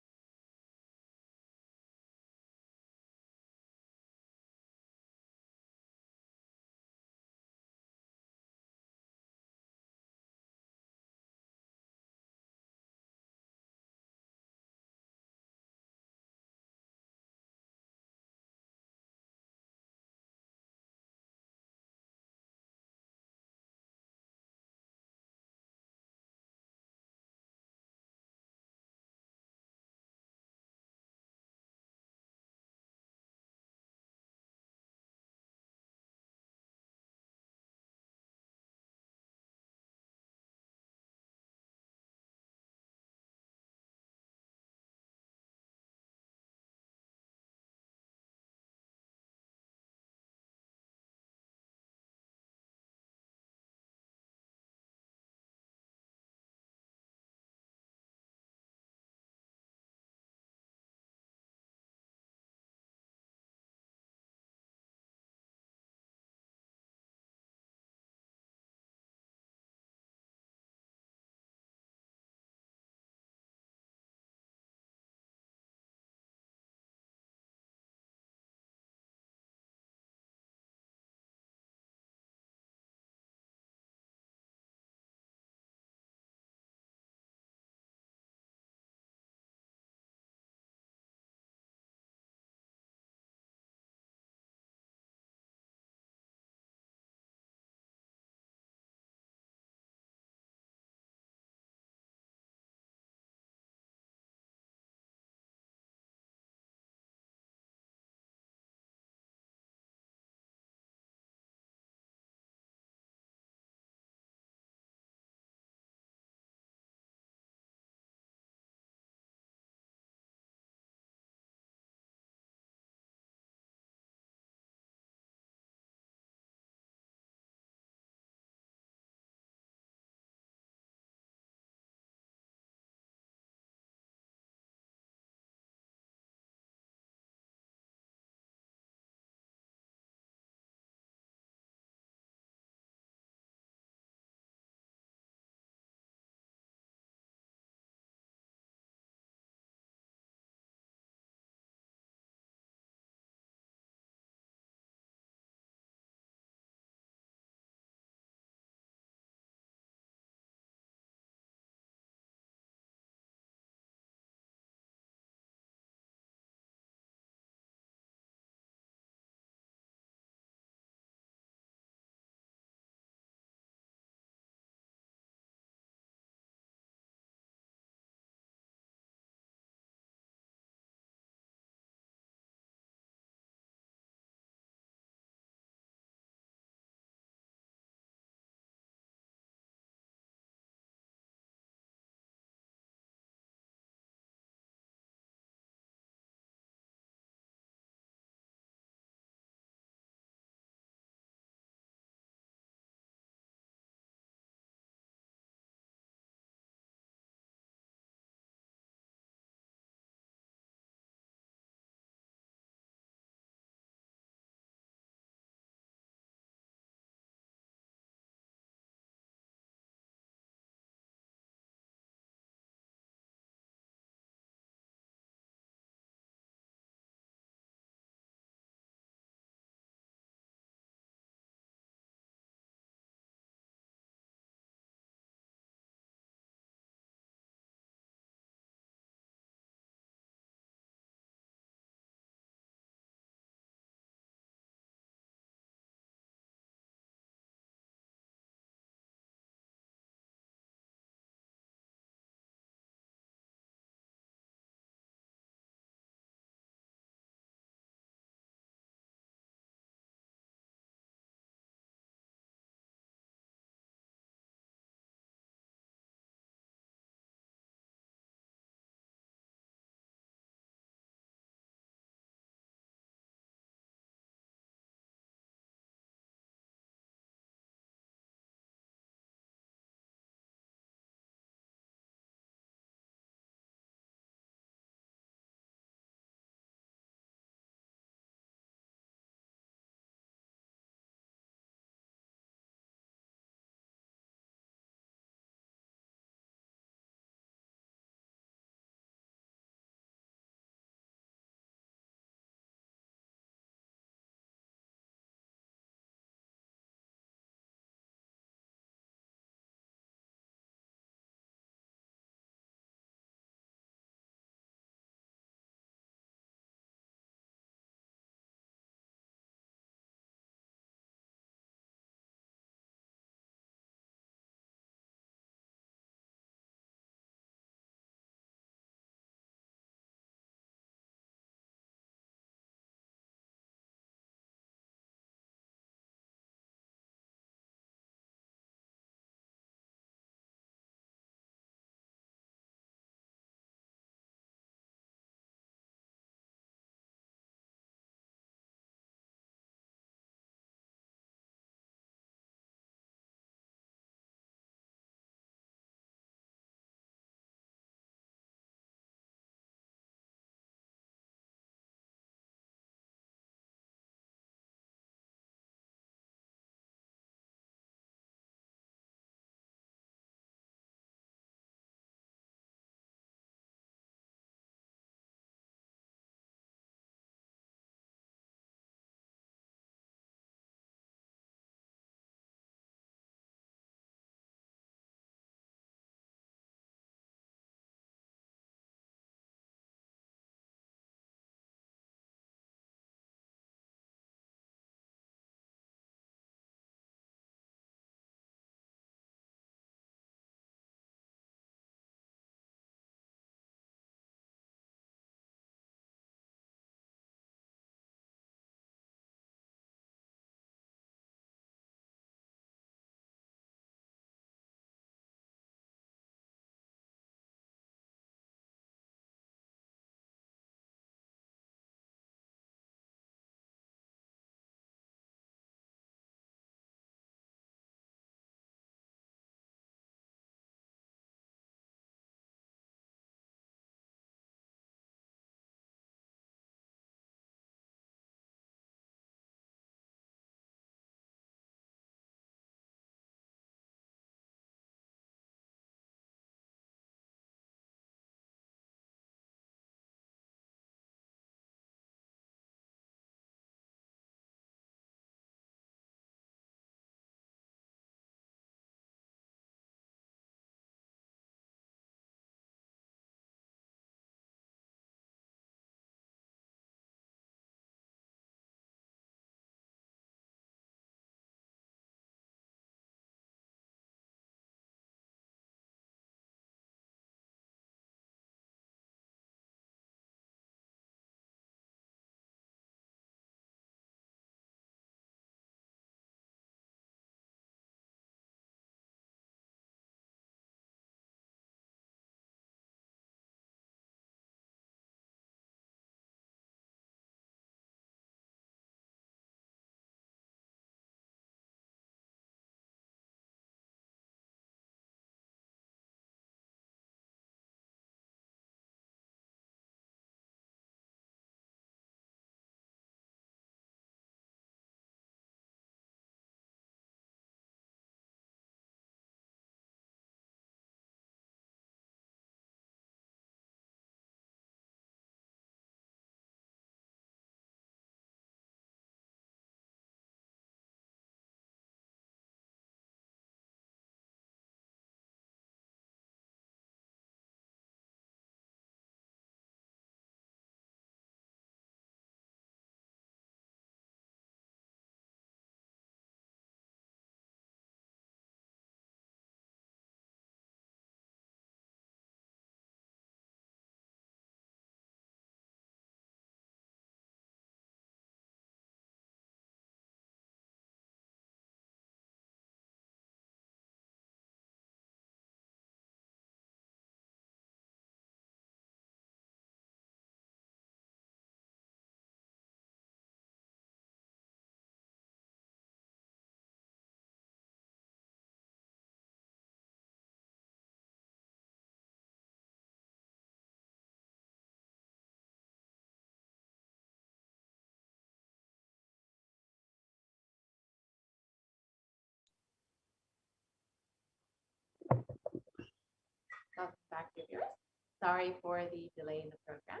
Welcome back, viewers. Sorry for the delay in the program.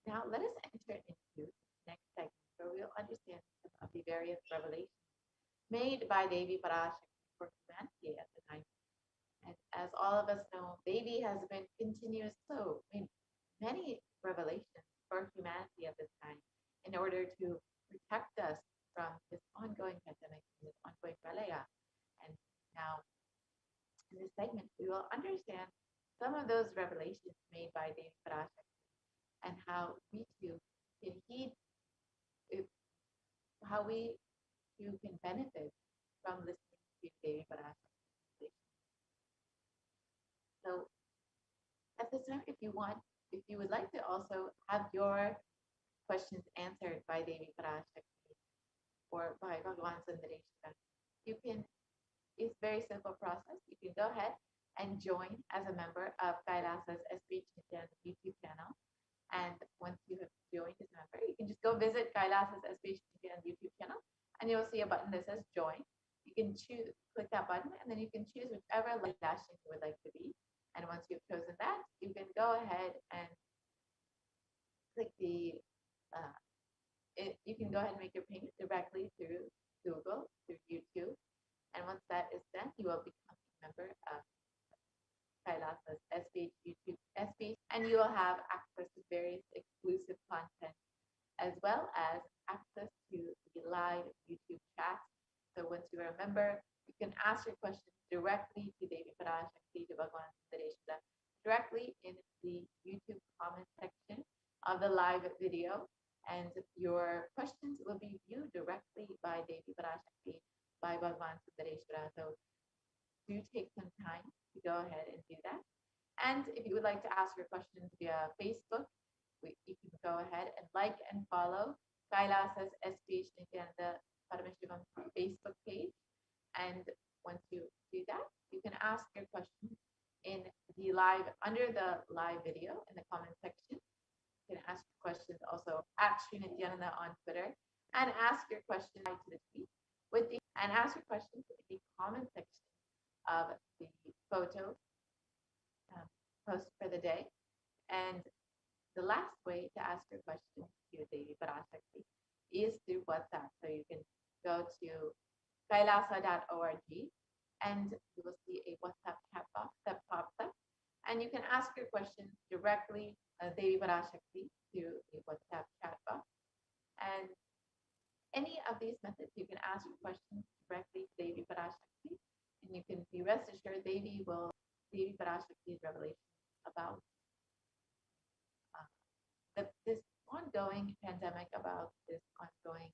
Now let us enter into the next segment where we'll understand some of the various revelations made by Devi Parashakti for humanity at the time. And as all of us know, Devi has been many revelations for humanity at this time in order to protect us from this ongoing pandemic, this ongoing pralaya. And now in this segment, we will understand some of those revelations made by Devi Parashakti and how we too can heed, how we too can benefit from listening to Devi Parashakti. So at this time, if you would like to also have your questions answered by Devi Parashakti or by Bhagavan Sundareshwara, you can, it's a very simple process. You can go ahead and join as a member of Kailasa's HDH Nithyananda YouTube channel. And once you have joined as a member, you can just go visit Kailasa's HDH Nithyananda YouTube channel, and you'll see a button that says join. You can click that button, and then you can choose whichever live Darshan you would like to be. And once you've chosen that, you can go ahead and click the, you can go ahead and make your payment directly through Google, through YouTube. And once that is done, you will become a member of Kailasa's SBH YouTube SBH, and you will have access to various exclusive content as well as access to the live YouTube chat. So once you are a member, you can ask your questions directly to Devi Parashakti, to Bhagavan Sundareshwara, directly in the YouTube comment section of the live video, and your questions will be viewed directly by Devi Parashakti, by Bhagavan Sundareshwara. So do take some time to go ahead and do that. And if you would like to ask your questions via Facebook, you can go ahead and like and follow Kailasa's HDH Nithyananda Paramashivam Facebook page. And once you do that, you can ask your questions in the live, under the live video in the comment section. You can ask your questions also at Sri Nithyananda on Twitter, and ask your questions to the tweet and ask your questions in the comment section of the photo post for the day. And the last way to ask your question to Devi Parashakti is through WhatsApp. So you can go to kailasa.org and you will see a WhatsApp chat box that pops up, and you can ask your questions directly Devi Parashakti through the WhatsApp chat box. And any of these methods, you can ask your questions directly to Devi Parashakti, and you can be rest assured Devi Parashakti's revelation about this ongoing pandemic, about this ongoing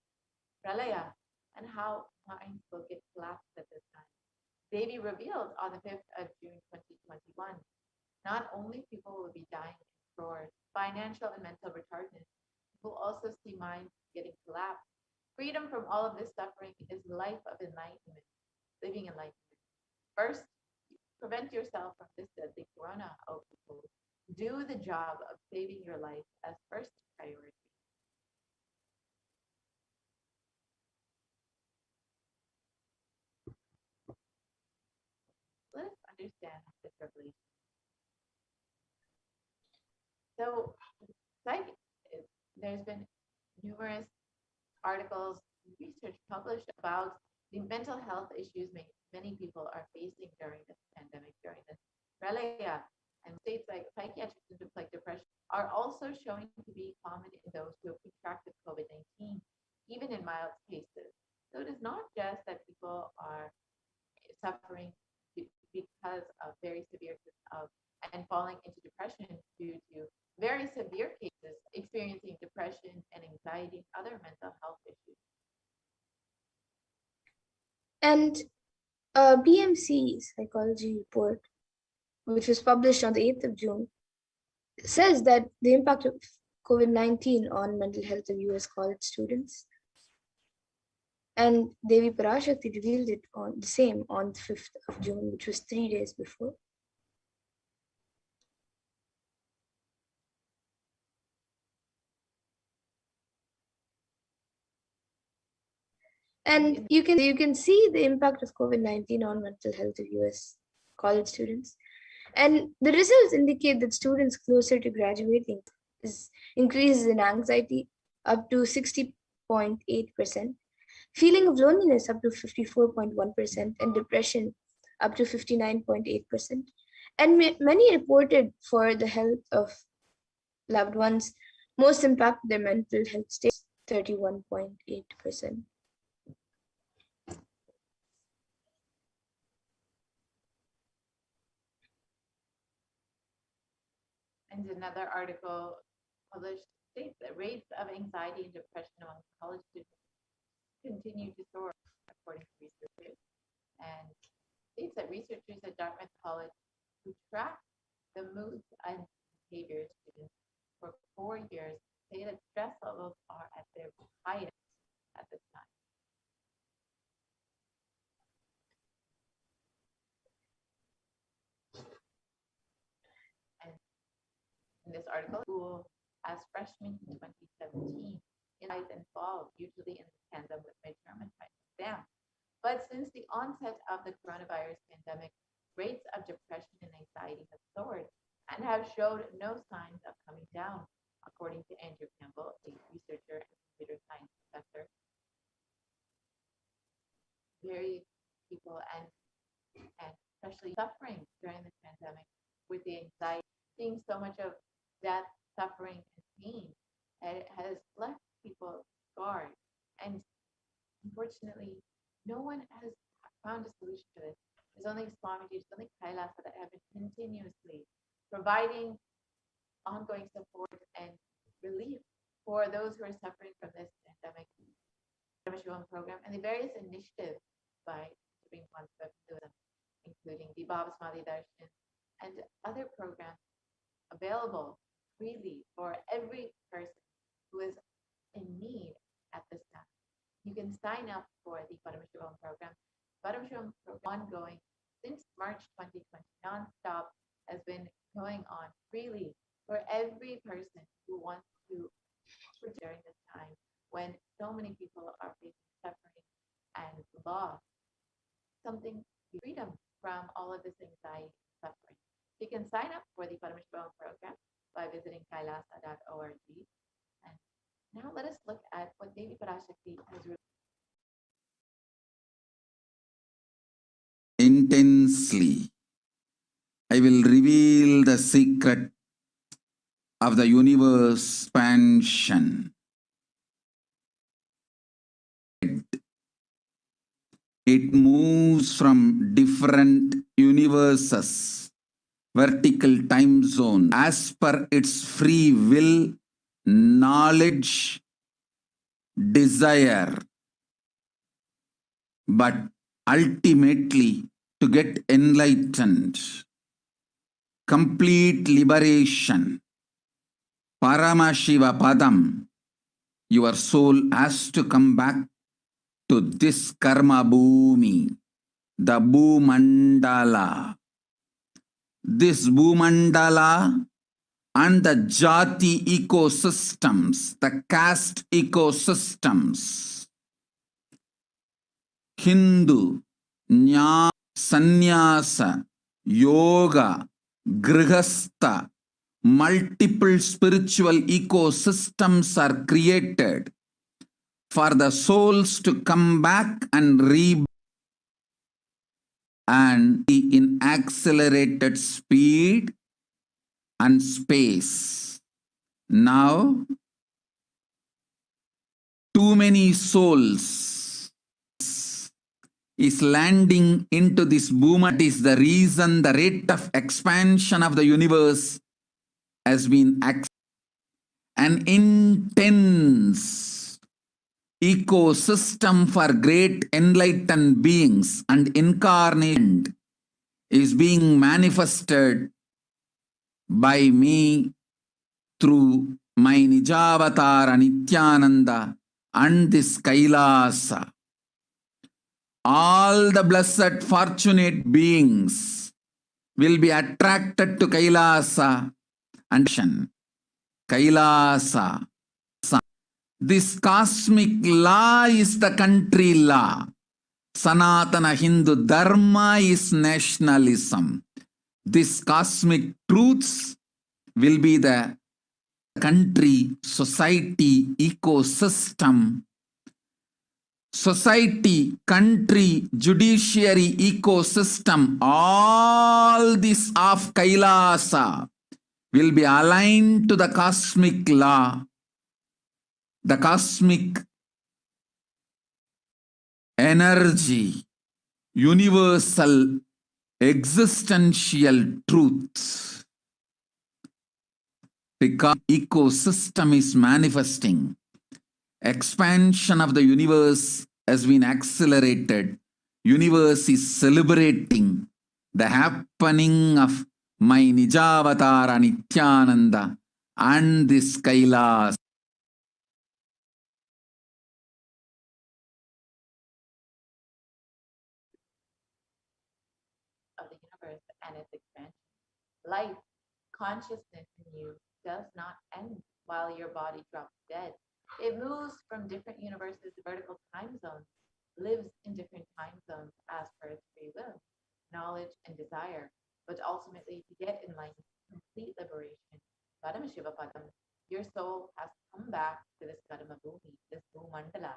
pralaya, and how minds will get collapsed at this time. Devi revealed on the 5th of June 2021, not only people will be dying in crores, financial and mental retardedness, will also see minds getting collapsed. Freedom from all of this suffering is life of enlightenment, living enlightenment. First, prevent yourself from this deadly corona, O people. Do the job of saving your life as first priority. Let us understand this revelation. So, there's been numerous articles, research published about the mental health issues many people are facing during this pandemic, during this pralaya. And states like psychiatric symptoms like depression are also showing to be common in those who have contracted COVID-19, even in mild cases. So it is not just that people are suffering because of very severe and falling into depression due to very severe cases experiencing depression and anxiety and other mental health issues. And a BMC psychology report, which was published on the 8th of June, says that the impact of COVID-19 on mental health of US college students, and Devi Parashakti revealed it on the same on the 5th of June, which was 3 days before. And you can see the impact of COVID-19 on mental health of US college students. And the results indicate that students closer to graduating increases in anxiety up to 60.8%, feeling of loneliness up to 54.1%, and depression up to 59.8%. And many reported for the health of loved ones, most impact their mental health state, 31.8%. And another article published states that rates of anxiety and depression among college students continue to soar, according to researchers. And states that researchers at Dartmouth College who tracked the moods and behaviors of students for 4 years say that stress levels are at their highest at this time. And in this article, school as freshmen in 2017 in rise and fall, usually in tandem with midterm and final exams. But since the onset of the coronavirus pandemic, rates of depression and anxiety have soared and have showed no signs of coming down, according to Andrew Campbell, a researcher and computer science professor. Very people and especially suffering during this pandemic with the anxiety, seeing so much of death, suffering, and pain, and it has left people scarred. And unfortunately, no one has found a solution to this. There's only Swamiji, there's only Kailasa that have been continuously providing ongoing support and relief for those who are suffering from this pandemic. Paramashivoham program and the various initiatives by Supreme Concept, including the Baba Samadhi Darshan and other programs available freely for every person who is in need at this time. You can sign up for the Paramashivoham program. Paramashivoham program ongoing since March 2020, non-stop, has been going on freely for every person who wants to during this time when so many people are facing suffering and loss, something freedom from all of this anxiety and suffering. You can sign up for the Paramashivoham program by visiting kailasa.org. And now let us look at what Devi Parashakti has revealed. Intensely, I will reveal the secret of the universe expansion. It moves from different universes, vertical time zone, as per its free will, knowledge, desire, but ultimately to get enlightened, complete liberation, Paramashiva Padam, your soul has to come back to this karma bhumi, the Bhumandala. This Bhumandala and the Jati ecosystems, the caste ecosystems, Hindu, Jnana, Sannyasa, Yoga, Grihastha, multiple spiritual ecosystems are created for the souls to come back and and in accelerated speed and space. Now, too many souls is landing into this boom. That is the reason the rate of expansion of the universe has been an intense ecosystem for great enlightened beings and incarnate is being manifested by me through my Nijavatara Nithyananda and this Kailasa. All the blessed fortunate beings will be attracted to Kailasa and Kailasa. This cosmic law is the country law. Sanatana Hindu Dharma is nationalism. This cosmic truths will be the country, society, ecosystem, society, country, judiciary, ecosystem, all this of Kailasa will be aligned to the cosmic law, the cosmic energy, universal existential truth. Because ecosystem is manifesting, expansion of the universe has been accelerated. Universe is celebrating the happening of my Nijavatara Nithyananda and this Kailas. Of the universe and its expansion. Life, consciousness in you does not end while your body drops dead. It moves from different universes, vertical time zones, lives in different time zones as per its free will, knowledge, and desire, but ultimately to get enlightenment, complete liberation. Paramashiva Padam, your soul has come back to this Karma Bhumi, this Bhumandala.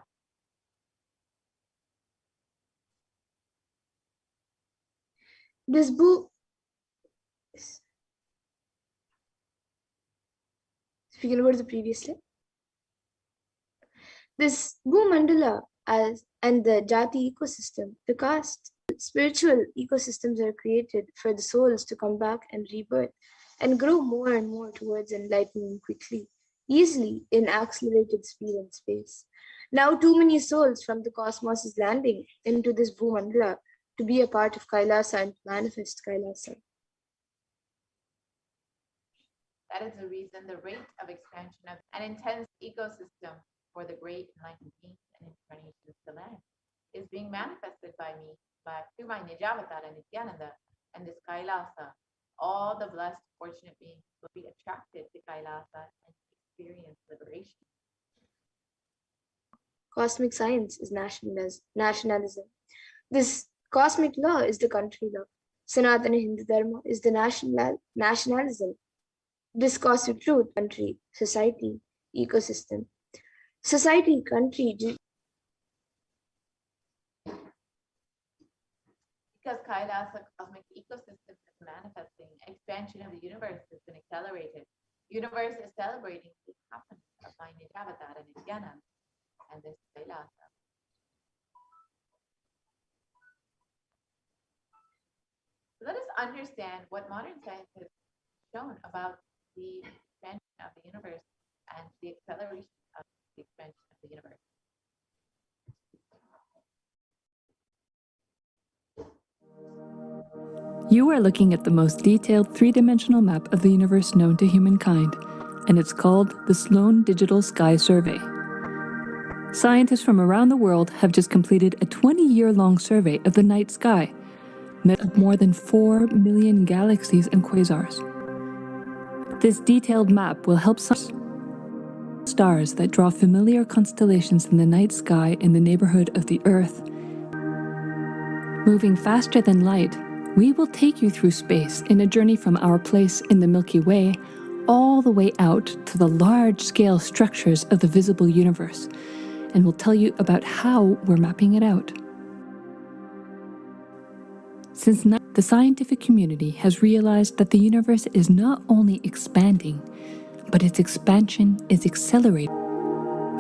This book, speaking about the previous slide, this Bhumandala and the Jati ecosystem, the caste, spiritual ecosystems are created for the souls to come back and rebirth and grow more and more towards enlightenment quickly, easily in accelerated speed and space. Now too many souls from the cosmos is landing into this Bhumandala to be a part of Kailasa and manifest Kailasa. That is the reason the rate of expansion of an intense ecosystem for the great enlightened beings and incarnations of the land is being manifested by me, through my Nijavatara Nithyananda and this Kailasa. All the blessed, fortunate beings will be attracted to Kailasa and experience liberation. Cosmic science is nationalism. This cosmic law is the country law. Sanatana Hindu Dharma is the nationalism. This cosmic truth, country, society, ecosystem. Society, country. Because Kailasa cosmic ecosystem is manifesting, expansion of the universe has been accelerated. Universe is celebrating the happening of my Nijavatara Nithyananda and this Kailasa. Let us understand what modern science has shown about the expansion of the universe and the acceleration of the expansion of the universe. You are looking at the most detailed three-dimensional map of the universe known to humankind, and it's called the Sloan Digital Sky Survey. Scientists from around the world have just completed a 20-year-long survey of the night sky, made of more than 4 million galaxies and quasars. This detailed map will help stars that draw familiar constellations in the night sky in the neighborhood of the Earth. Moving faster than light, we will take you through space in a journey from our place in the Milky Way all the way out to the large-scale structures of the visible universe, and we'll tell you about how we're mapping it out. Since the scientific community has realized that the universe is not only expanding, but its expansion is accelerating.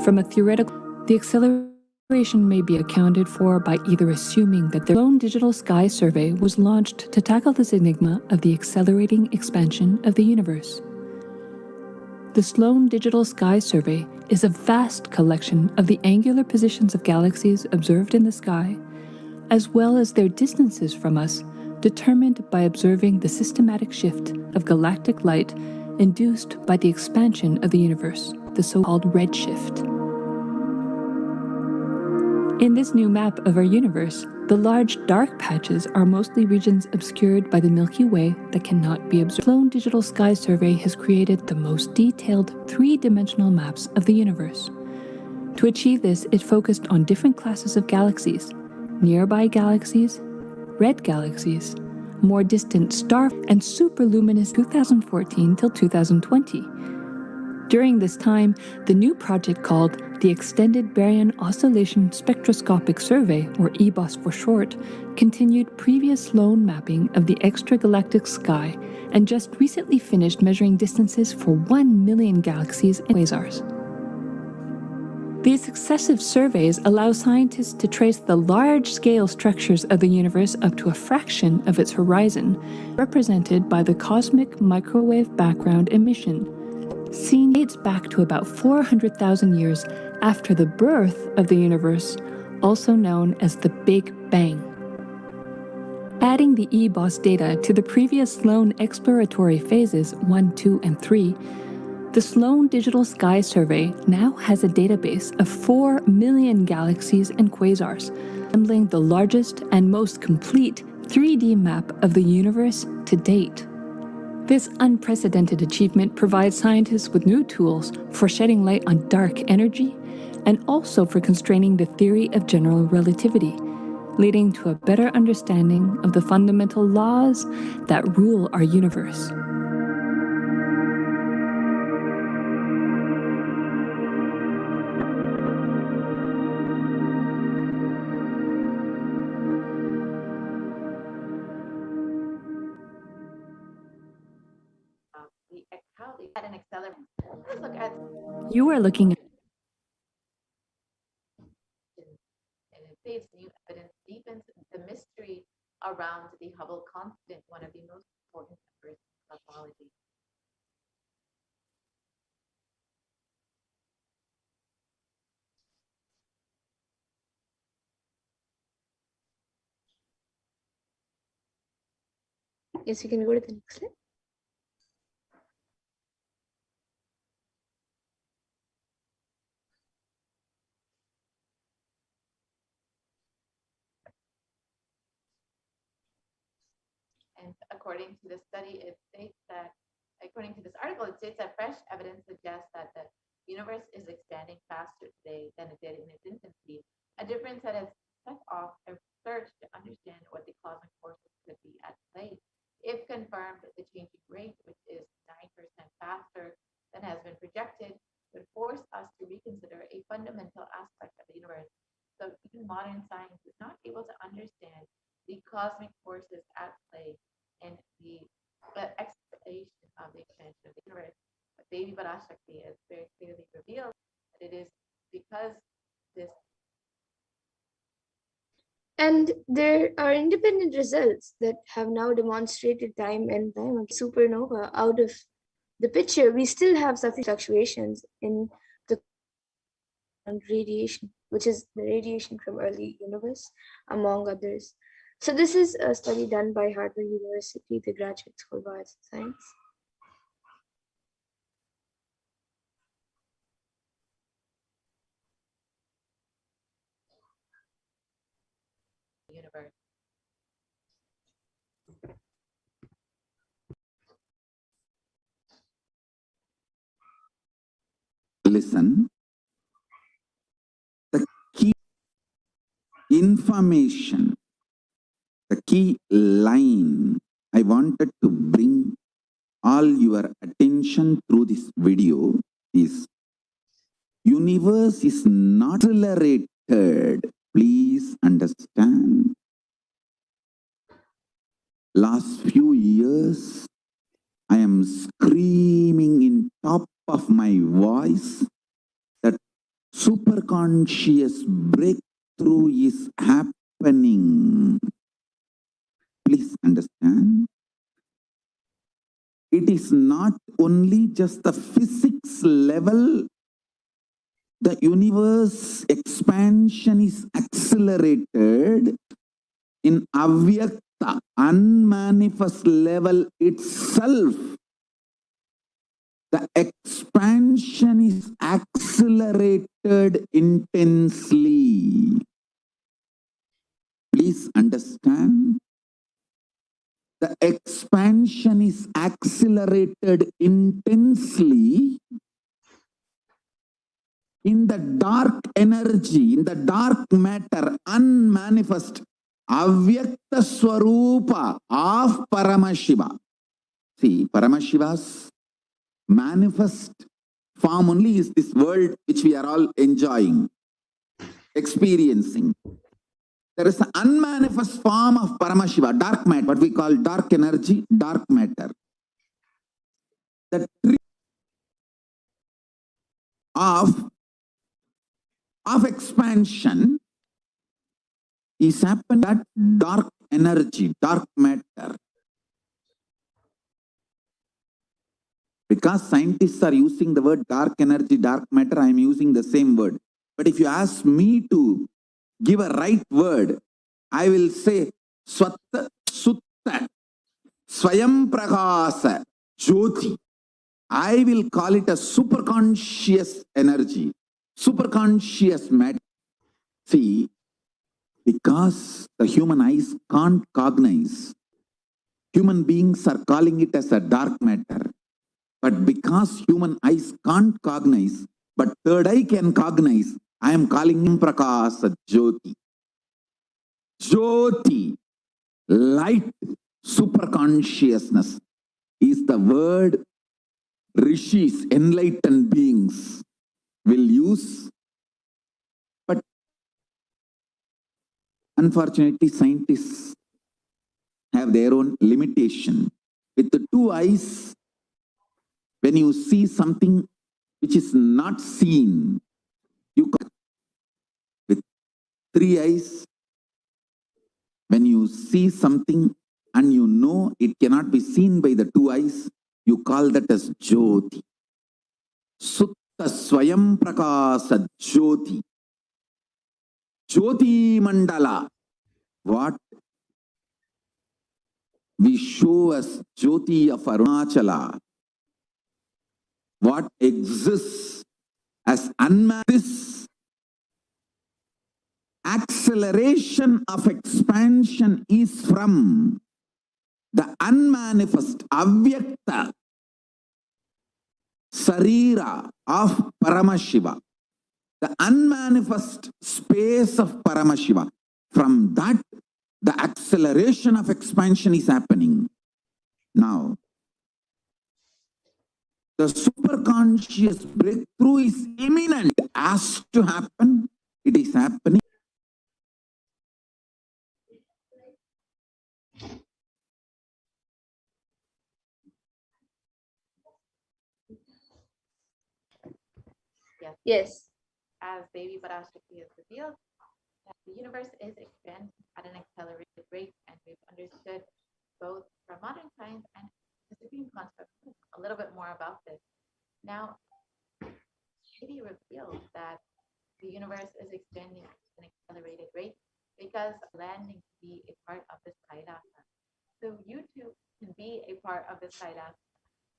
From a theoretical, the acceleration may be accounted for by either assuming that the Sloan Digital Sky Survey was launched to tackle this enigma of the accelerating expansion of the universe. The Sloan Digital Sky Survey is a vast collection of the angular positions of galaxies observed in the sky, as well as their distances from us, determined by observing the systematic shift of galactic light induced by the expansion of the universe, the so-called redshift. In this new map of our universe, the large dark patches are mostly regions obscured by the Milky Way that cannot be observed. The Sloan Digital Sky Survey has created the most detailed three-dimensional maps of the universe. To achieve this, it focused on different classes of galaxies: nearby galaxies, red galaxies, more distant star, and superluminous 2014 till 2020. During this time, the new project called the Extended Baryon Oscillation Spectroscopic Survey, or EBOS for short, continued previous lone mapping of the extragalactic sky and just recently finished measuring distances for 1 million galaxies and quasars. These successive surveys allow scientists to trace the large-scale structures of the universe up to a fraction of its horizon, represented by the cosmic microwave background emission. Seen dates back to about 400,000 years after the birth of the universe, also known as the Big Bang. Adding the EBOS data to the previous Sloan exploratory phases 1, 2, and 3, the Sloan Digital Sky Survey now has a database of 4 million galaxies and quasars, resembling the largest and most complete 3D map of the universe to date. This unprecedented achievement provides scientists with new tools for shedding light on dark energy and also for constraining the theory of general relativity, leading to a better understanding of the fundamental laws that rule our universe. How they had an accelerant. Let's look at You are looking at and it says new evidence deepens the mystery around the Hubble constant, one of the most important numbers in cosmology. Yes, you can go to the next slide. And according to the study, it states that, according to this article, it states that fresh evidence suggests that the universe is expanding faster today than it did in its infancy, a difference that has set off a search to understand what the cosmic forces could be at play. If confirmed, the changing rate, which is 9% faster than has been projected, would force us to reconsider a fundamental aspect of the universe. So even modern science is not able to understand the cosmic forces at play and the expectation of the expansion of the universe. But Devi Parashakti has very clearly revealed that it is because this. And there are independent results that have now demonstrated time and time again. Supernova out of the picture, we still have sufficient fluctuations in the radiation, which is the radiation from early universe, among others. So this is a study done by Harvard University, the Graduate School of Arts and Science. Universe. Listen, the key information, the key line I wanted to bring all your attention through this video is universe is not accelerated. Please understand. Last few years, I am screaming in top of my voice that superconscious breakthrough is happening. Please understand. It is not only just the physics level. The universe expansion is accelerated in avyakta, unmanifest level itself. The expansion is accelerated intensely. Please understand. The expansion is accelerated intensely in the dark energy, in the dark matter, unmanifest. Avyakta Swarupa of Paramashiva. See, Paramashiva's manifest form only is this world which we are all enjoying, experiencing. There is an unmanifest form of Paramashiva, dark matter, what we call dark energy, dark matter. The tree of expansion is happening at dark energy, dark matter. Because scientists are using the word dark energy, dark matter, I am using the same word. But if you ask me to give a right word, I will say Swatta Sutta Swayam Prakasa Jyoti. I will call it a superconscious energy, superconscious matter. See, because the human eyes can't cognize, human beings are calling it as a dark matter. But because human eyes can't cognize, but third eye can cognize, I am calling him Prakasa Jyoti. Jyoti, light, superconsciousness, is the word rishis, enlightened beings, will use. But unfortunately, scientists have their own limitation. With the two eyes, when you see something which is not seen, you can't. With three eyes, when you see something and you know it cannot be seen by the two eyes, you call that as Jyoti. Sutta Swayam Prakasa Jyoti. Jyoti Mandala. What we show as Jyoti of Arunachala, what exists as this acceleration of expansion is from the unmanifest, avyakta sarira of Paramashiva, the unmanifest space of Paramashiva. From that, the acceleration of expansion is happening. Now, the superconscious breakthrough is imminent, has to happen. It is happening. Yes. As Devi Parashakti has revealed, that the universe is expanding at an accelerated rate, and we've understood both from modern science and the supreme concept a little bit more about this. Now, Devi revealed that the universe is expanding at an accelerated rate because landing to be a part of this Kailasa. So you too can be a part of this Kailasa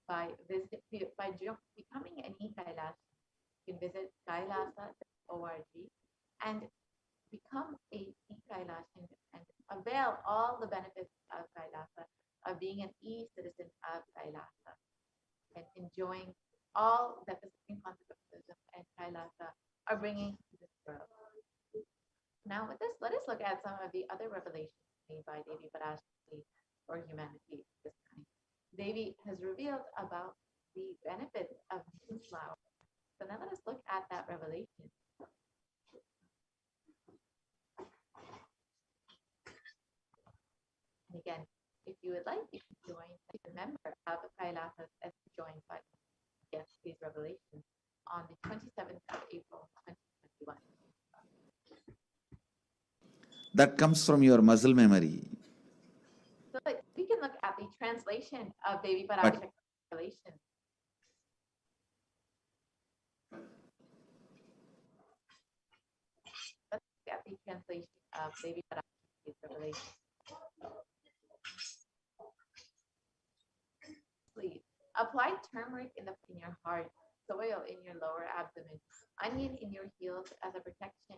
by becoming an e-Kailasa. You can visit kailasa.org and become a e-Kailasan and avail all the benefits of Kailasa, of being an e-citizen of Kailasa, and enjoying all that the Supreme Concept of Buddhism and Kailasa are bringing to this world. Now, with this, let us look at some of the other revelations made by Devi Parashakti for humanity this time. Devi has revealed about the benefits of neem flower. So now let us look at that revelation. And again, if you would like, you can join as a member of Kailasas as a join button. Yes, these revelations on the 27th of April, 2021. That comes from your muscle memory. So we can look at the translation of Devi Parashakti revelation. Let's look at the translation of Devi Parashakti's revelation. Please apply turmeric in your heart, soil in your lower abdomen, onion in your heels as a protection,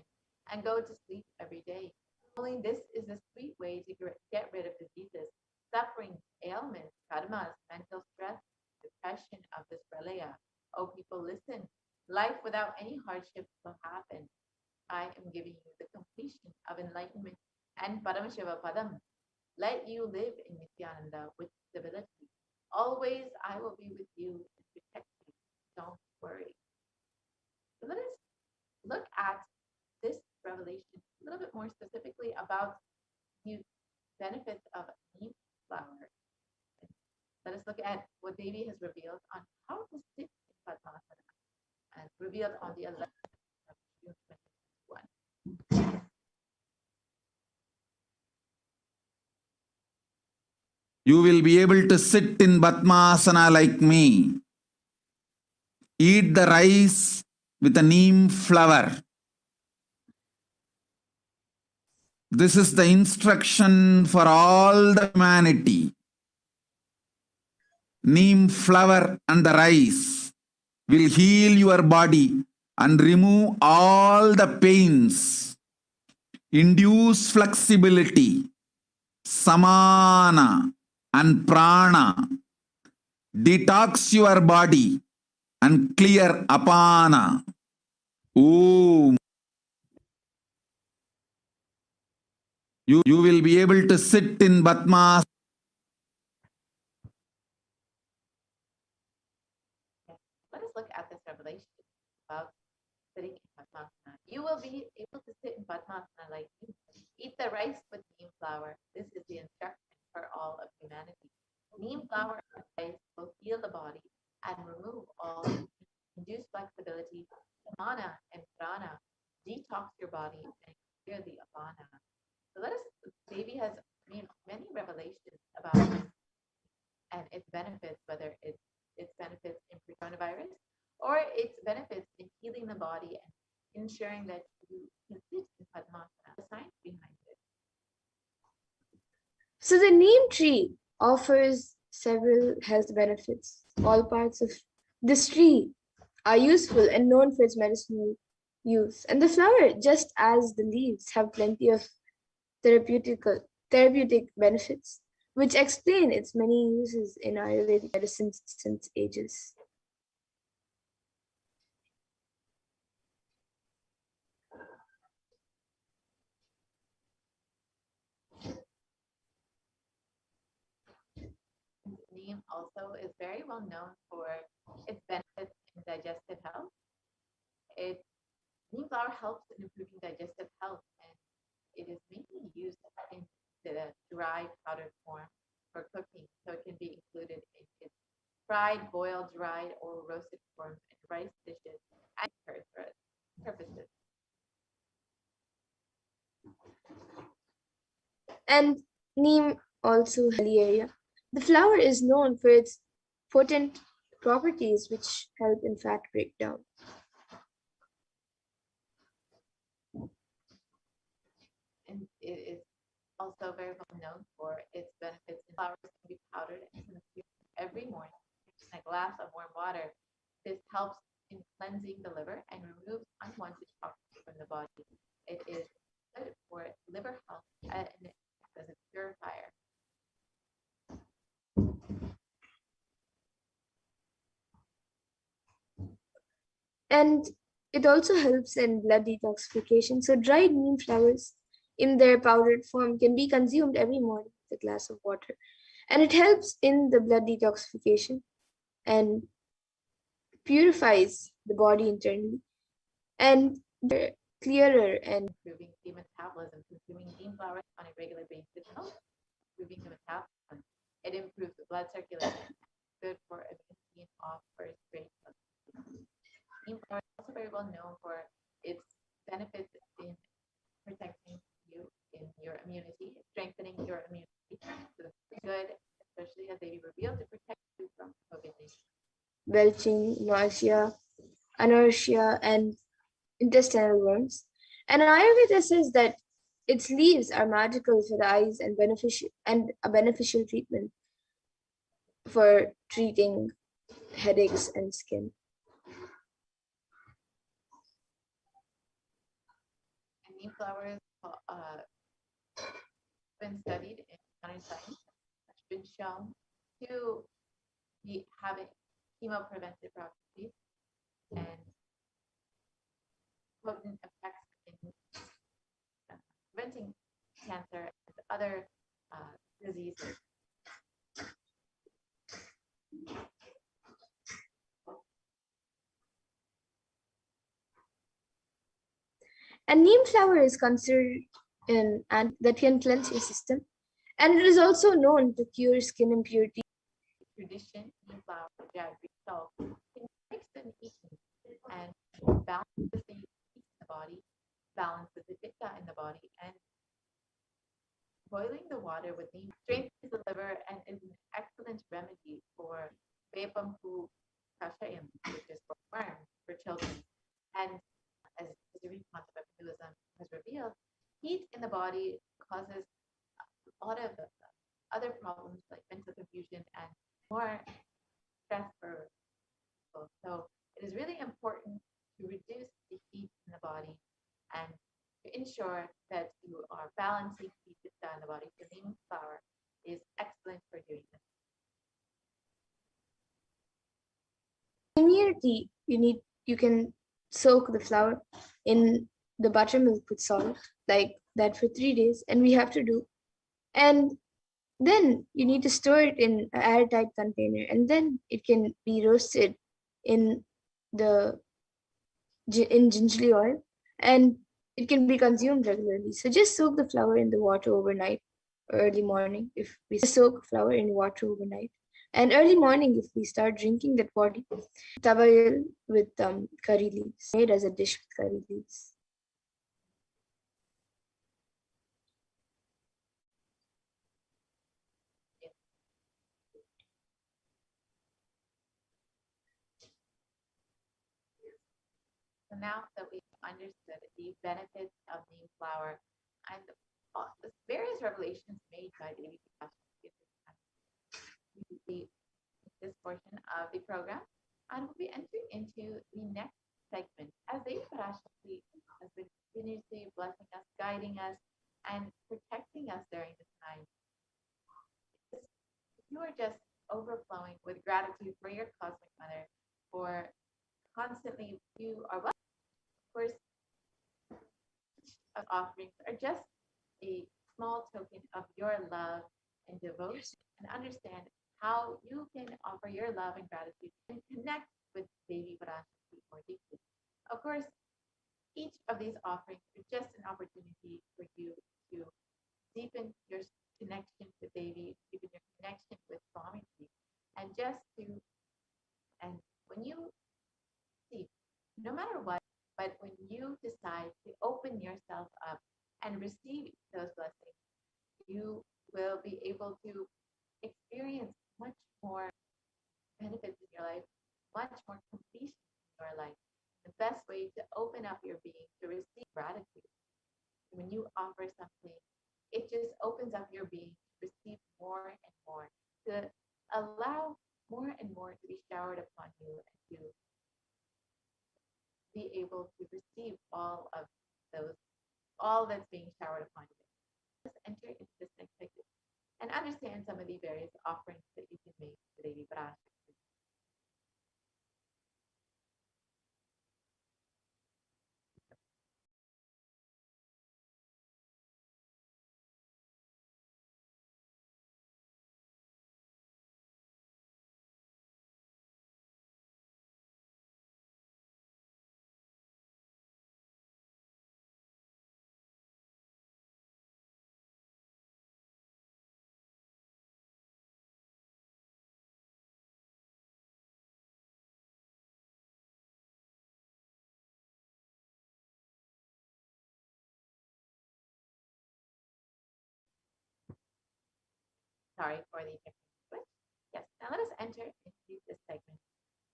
and go to sleep every day. Only this is a sweet way to get rid of diseases, suffering, ailments, karmas, mental stress, depression of this pralaya. Oh, people, listen. Life without any hardship will happen. I am giving you the completion of enlightenment and Paramashiva Padam. Let you live in Nithyananda with stability. Always I will be with you and protect you. Don't worry. So let us look at this revelation a little bit more specifically about the benefits of neem flower. Let us look at what Devi has revealed on how to sit in Padmasana, and revealed on the 11th of June 2021. You will be able to sit in Padmasana like me. Eat the rice with a neem flower. This is the instruction for all the humanity. Neem flower and the rice will heal your body and remove all the pains, induce flexibility, samana and prana, detox your body and clear apana. Om. You will be able to sit in Padmasana. Let us look at this revelation about sitting in Padmasana. You will be able to sit in Padmasana like me. Eat the rice with neem flower. This is the instruction for all of humanity. Neem flower and rice will heal the body and remove all induce flexibility, mana and prana, detox your body and clear the apana. So let us, Devi has many revelations about this and its benefits, whether it's its benefits in coronavirus or its benefits in healing the body and ensuring that you can sit in Padmasana, the science behind it. So the neem tree offers several health benefits. All parts of this tree are useful and known for its medicinal use. And the flower, just as the leaves, have plenty of therapeutic benefits, which explain its many uses in Ayurvedic medicine since ages. Neem also is very well known for its benefits in digestive health. Neem flower helps in improving digestive health, and it is mainly used in the dry powdered form for cooking, so it can be included in its fried, boiled, dried, or roasted forms in rice dishes and purposes. And neem also area. The flower is known for its potent properties which help in fat breakdown. And it is also very well known for its benefits. And flowers can be powdered and consumed every morning in a glass of warm water. This helps in cleansing the liver and removes unwanted toxins from the body. It is good for liver health and as a purifier. And it also helps in blood detoxification. So dried neem flowers in their powdered form can be consumed every morning with a glass of water. And it helps in the blood detoxification and purifies the body internally. And clearer and improving the metabolism. Consuming neem flowers on a regular basis helps improving the metabolism. It improves the blood circulation. Good for immunity and offers great blood. Neem flower is also very well known for its benefits in protecting you in your immunity, strengthening your immunity. So it's good, especially as they reveal to protect you from COVID-19. belching, nausea, anorexia, and intestinal worms. And Ayurveda says that its leaves are magical for the eyes and a beneficial treatment for treating headaches and skin. And neem flowers been studied in modern science, has been shown to be having chemopreventive properties and potent effects in preventing cancer, and other diseases. And neem flower is considered and that can cleanse your system. And it is also known to cure skin impurity. Tradition, neem flower, jaggery, salt can mix and eat and balances the heat in the body, balances the pitta in the body, and boiling the water with neem strengthens the liver and is an excellent remedy for Vepampu Kashayam, which is for worms for children. And as the Supreme concept of Hinduism has revealed, heat in the body causes a lot of other problems like mental confusion and more stress for people. So it is really important to reduce the heat in the body and to ensure that you are balancing heat in the body. So neem flower is excellent for doing this. Immunity, you can soak the flour in the buttermilk with salt, like that for 3 days, and we have to do. And then you need to store it in an airtight container, and then it can be roasted in gingerly oil, and it can be consumed regularly. So just soak the flour in the water overnight, or early morning. If we soak flour in water overnight, and early morning, if we start drinking that water, tabayal with curry leaves, made as a dish with curry leaves. So now that we've understood the benefits of neem flower and the various revelations made by Devi this portion of the program, and we'll be entering into the next segment as Devi Parashakti has been continuously blessing us, guiding us, and protecting us during this time. You are just overflowing with gratitude for your cosmic mother, for constantly you are welcome. Of course, offerings are just a small token of your love and devotion, and understand how you can offer your love and gratitude and connect with Devi Parashakti more deeply. Of course, each of these offerings is just an opportunity for you to deepen your connection with Devi, deepen your connection with Swami, and just to, and when you see, no matter what, but when you decide to open yourself up and receive those blessings, you will be able to experience much more benefits in your life, much more completion in your life. The best way to open up your being to receive gratitude. When you offer something, it just opens up your being to receive more and more, to allow more and more to be showered upon you and to be able to receive all of those, all that's being showered upon you. Let's enter into this next segment and understand some of the various offerings that you can make to Devi Parashakti. Sorry for the technical glitch. Yes, now let us enter into this segment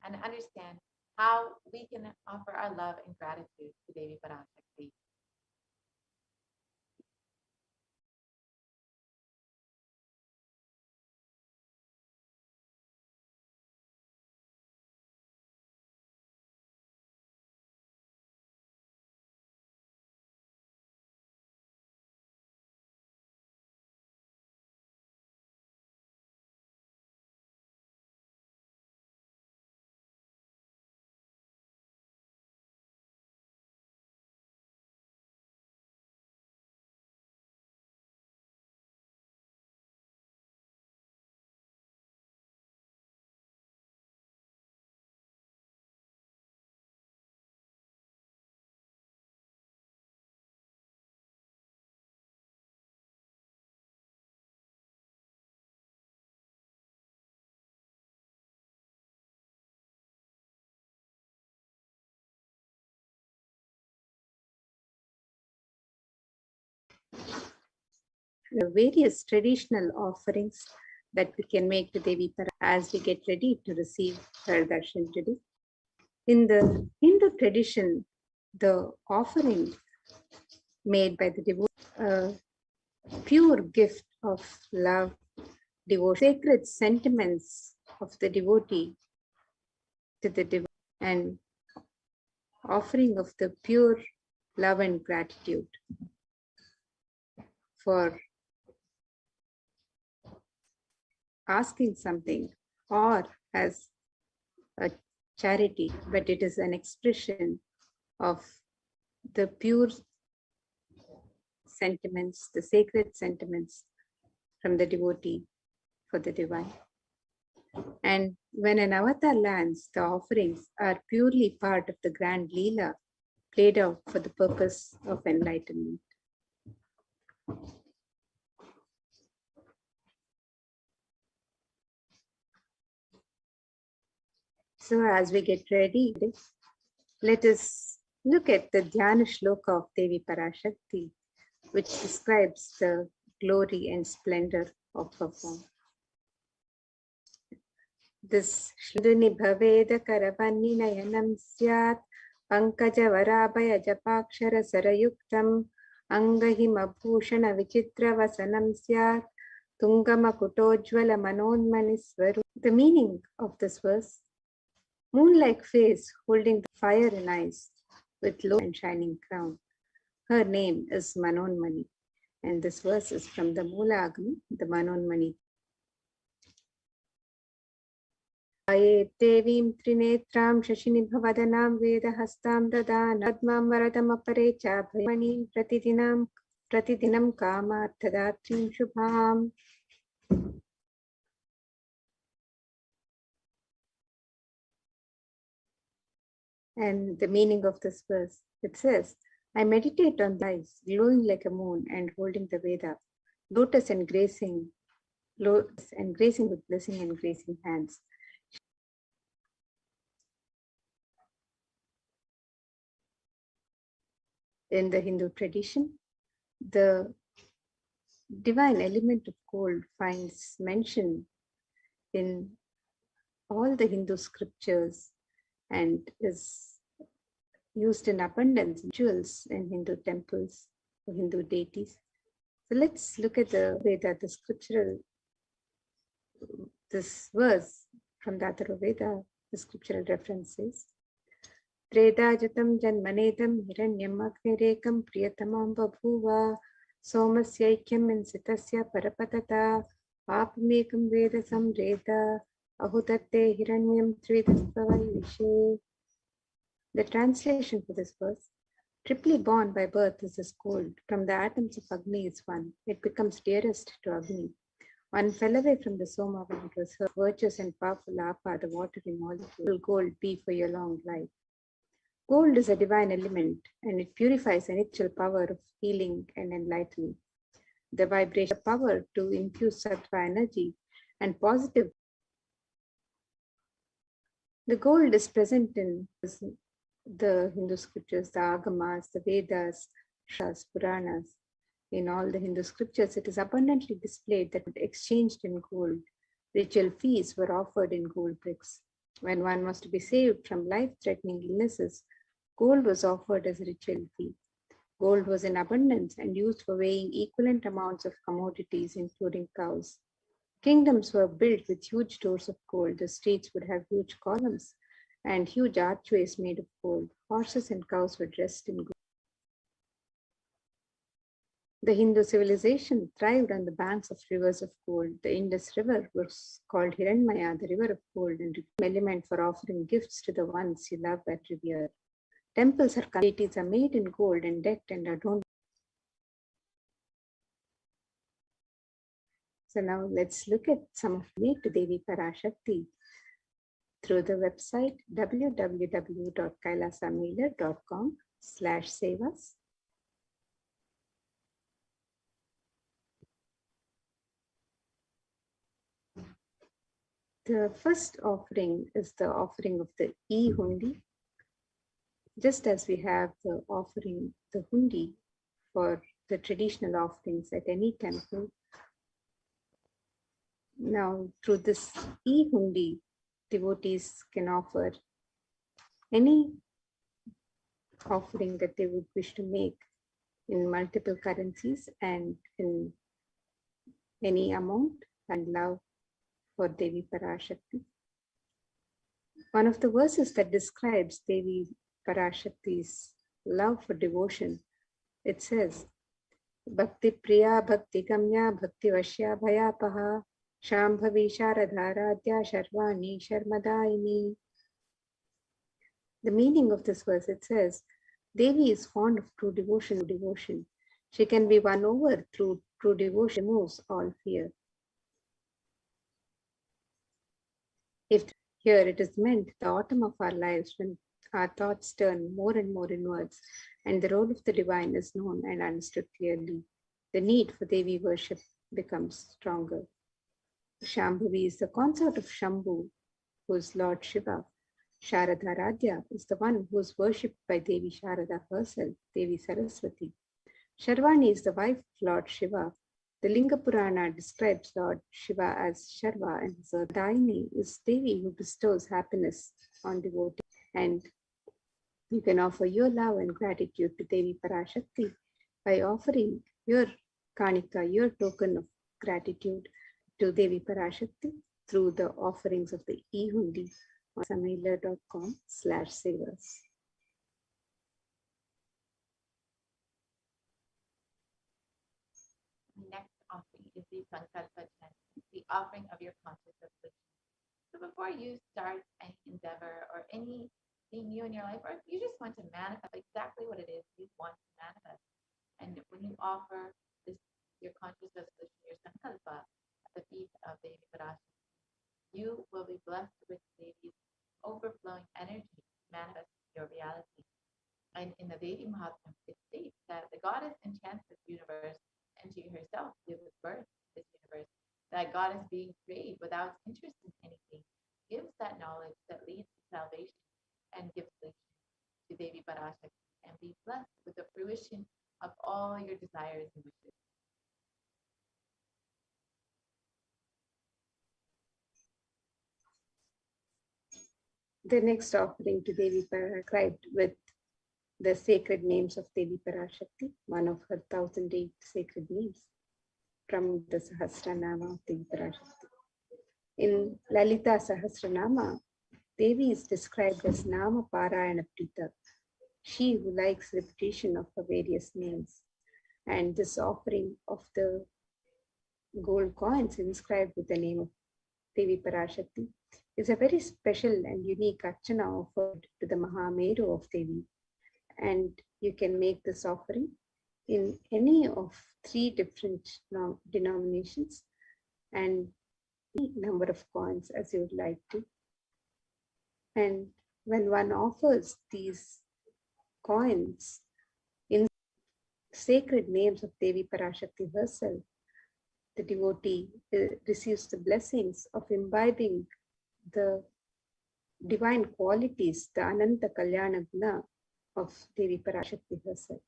and understand how we can offer our love and gratitude to Devi Parashakti. various traditional offerings that we can make to Devi as we get ready to receive her darshan today. In the Hindu tradition, the offering made by the devotee, pure gift of love, devotion, sacred sentiments of the devotee to the devotee, and offering of the pure love and gratitude for asking something or as a charity, but it is an expression of the pure sentiments, the sacred sentiments from the devotee for the divine. And when an avatar lands, the offerings are purely part of the grand Leela played out for the purpose of enlightenment. So as we get ready, let us look at the Dhyana Shloka of Devi Parashakti, which describes the glory and splendor of her form. This Shluduni Bhaveda Karavanni Nayanam Syat Pankaja Varabhaya Japakshara Sarayuktam Angahima Bhushana Vichitra Vasanam Syat Tungama Kutojvala Manonmaniswaru. The meaning of this verse: moon-like face holding the fire in eyes with low and shining crown. Her name is Manonmani, and this verse is from the Mula Agni, the Manonmani. Ayet Devim Trinetram Shashinibhavadanam Vedahastam Dadan Admam Varadam Aparecha Bhaymanim Pratidinam Kamarthadatrim Shubham. And the meaning of this verse, it says, I meditate on the eyes, glowing like a moon and holding the Veda, lotus and gracing with blessing and gracing hands. In the Hindu tradition, the divine element of gold finds mention in all the Hindu scriptures and is used in abundance jewels in Hindu temples for Hindu deities. So let's look at the Veda, the scriptural, this verse from the Atharva Veda, the scriptural references. Tredajutam janmanedam hiranyam agnirekam priyatamam babhuva somasyaikyam insitasya parapatata apamekam veda samreda ahutate hiranyam tridaspavai vishe. The translation for this verse: triply born by birth is this gold. From the atoms of Agni is one. It becomes dearest to Agni. One fell away from the Soma when it was her virtuous and powerful Apa, the watery molecule. Will gold be for your long life? Gold is a divine element and it purifies an initial power of healing and enlightening. The vibration power to infuse sattva energy and positive. The gold is present in the Hindu scriptures, the Agamas, the Vedas, Shas, Puranas. In all the Hindu scriptures, it is abundantly displayed that exchanged in gold. Ritual feasts were offered in gold bricks. When one was to be saved from life-threatening illnesses, gold was offered as a ritual fee. Gold was in abundance and used for weighing equivalent amounts of commodities, including cows. Kingdoms were built with huge doors of gold. The streets would have huge columns and huge archways made of gold. Horses and cows were dressed in gold. The Hindu civilization thrived on the banks of rivers of gold. The Indus River was called Hiranmaya, the river of gold, and an element for offering gifts to the ones you love and revere. Temples or deities are made in gold and decked and adorned. So now let's look at some of the to Devi Parashakti through the website www.kailasamailer.com/sevas. The first offering is the offering of the e-hundi. Just as we have the offering, the hundi for the traditional offerings at any temple. Now, through this e-hundi, devotees can offer any offering that they would wish to make in multiple currencies and in any amount and love for Devi Parashakti. One of the verses that describes Devi Parashakti's love for devotion, it says, Bhakti Priya Bhakti Gamya Bhakti Vashya Bhayapaha Shambhavi Sharadharadhya Sharvani Sharmadaini. The meaning of this verse, it says, Devi is fond of true devotion. She can be won over through true devotion, removes all fear. If here it is meant the autumn of our lives when our thoughts turn more and more inwards and the role of the divine is known and understood clearly, the need for Devi worship becomes stronger. Shambhavi is the consort of Shambhu, who is Lord Shiva. Sharadharadhya is the one who is worshipped by Devi Sharada herself, Devi Saraswati. Sharvani is the wife of Lord Shiva. The Linga Purana describes Lord Shiva as Sharva, and Daini is Devi who bestows happiness on devotees. And you can offer your love and gratitude to Devi Parashakti by offering your kanika, your token of gratitude to Devi Parashakti through the offerings of the e-hundi on samailer.com/savers. Next offering is the Sankalpa chanting, the offering of your conscious affliction. So before you start any endeavor or anything new in your life, or if you just want to manifest exactly what it is you want to manifest, and when you offer this, your conscious affliction, your Sankalpa, at the feet of Devi Parashakti, you will be blessed with Devi's overflowing energy to manifest your reality. And in the Devi Mahatmya, it states that the goddess enchants this universe, and she herself gives birth to this universe. That goddess being created without interest in anything gives that knowledge that leads to salvation and gives solution to Devi Parashakti, and be blessed with the fruition of all your desires and wishes. The next offering to Devi Parashakti with the sacred names of Devi Parashakti, one of her 1008 sacred names from the Sahasranama of Devi Parashakti. In Lalita Sahasranama, Devi is described as Nama Parayana Prita, she who likes repetition of her various names. And this offering of the gold coins inscribed with the name of Devi Parashakti is a very special and unique archana offered to the Mahameru of Devi. And you can make this offering in any of 3 different denominations and any number of coins as you would like to. And when one offers these coins in sacred names of Devi Parashakti herself, the devotee receives the blessings of imbibing the divine qualities, the Ananta Kalyana Guna of Devi Parashakti herself.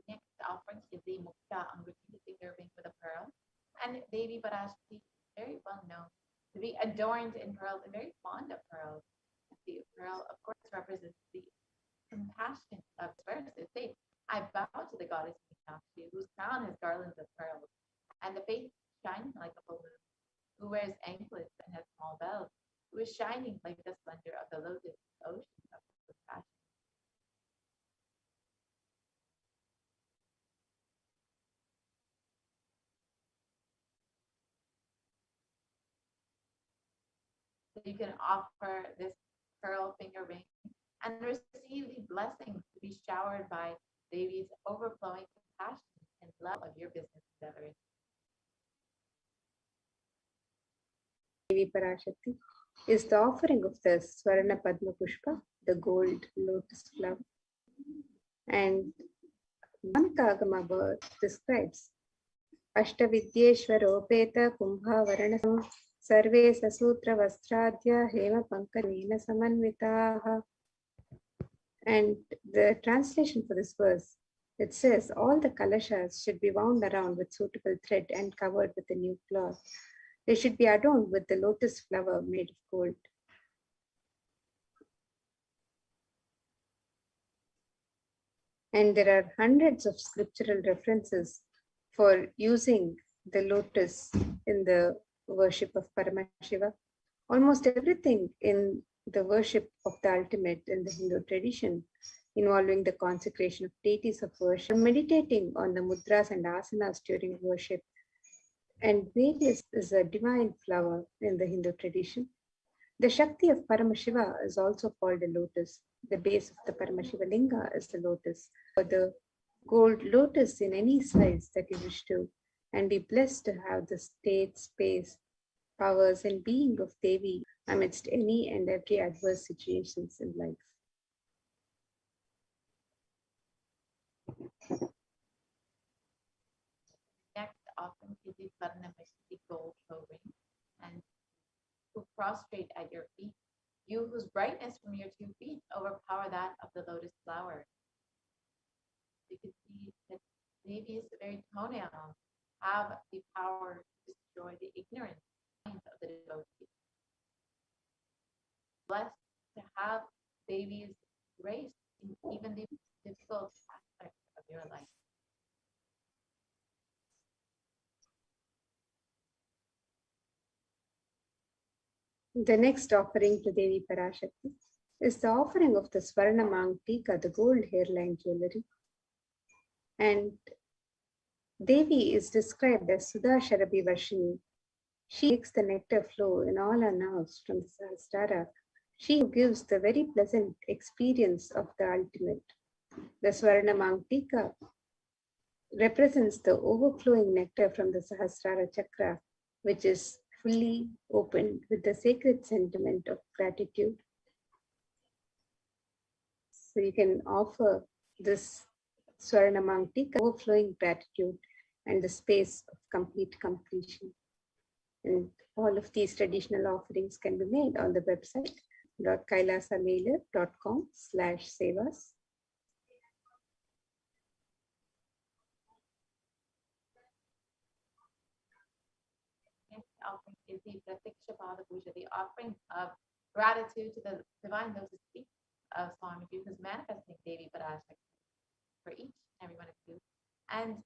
Next offering is the Mukta Anguti finger ring with a pearl. And Devi Parashakti is very well known to be adorned in pearls and very fond of pearls. The pearl, of course, represents the compassion of verse. It states, I bow to the goddess Meenakshi, whose crown has garlands of pearls, and the face shining like a balloon, who wears anklets and has small bells, who is shining like the splendor of the lotus ocean of compassion. So you can offer this pearl finger ring and receive the blessings to be showered by Devi's overflowing compassion and love of your business endeavors. Devi Parashakti is the offering of the Swarna Padma Pushpa, the gold lotus flower. And Manakagama birth describes Ashtavidyeshwaropeta Kumbhavarana Sarve Sasutra Vastradya Hema Pankanena Samanvitaha And the translation for this verse, it says, all the kalashas should be wound around with suitable thread and covered with a new cloth. They should be adorned with the lotus flower made of gold. And there are hundreds of scriptural references for using the lotus in the worship of Paramashiva. Almost everything in the worship of the ultimate in the Hindu tradition, involving the consecration of deities of worship, meditating on the mudras and asanas during worship, and various is a divine flower in the Hindu tradition. The Shakti of Paramashiva is also called a lotus. The base of the Paramashiva Linga is the lotus. For the gold lotus in any size that you wish to, and be blessed to have the state, space, powers, and being of Devi amidst any and every adverse situations in life. Next, offering is the Varnamasti gold toe ring, and who prostrate at your feet, you whose brightness from your 2 feet overpower that of the lotus flower. You can see that Devi's very toenails have the power to destroy the ignorance of the devotee. Blessed to have Devi's grace in even the difficult aspects of your life. The next offering to Devi Parashakti is the offering of the Swarna Mangtika, the gold hairline jewelry. And Devi is described as Sudha Sharabi Vashini. She makes the nectar flow in all her nerves from the Sahasrara. She who gives the very pleasant experience of the ultimate. The Swarna Mangtika represents the overflowing nectar from the Sahasrara Chakra, which is fully opened with the sacred sentiment of gratitude. So you can offer this Swarna Mangtika, overflowing gratitude and the space of complete completion. And all of these traditional offerings can be made on the website .kailasamailer.com/sevas. Offering is the Pratiksha Pada Puja, the offering of gratitude to the divine lotus feet of Swami, who's manifesting Devi Parashakti for each and every one of you. And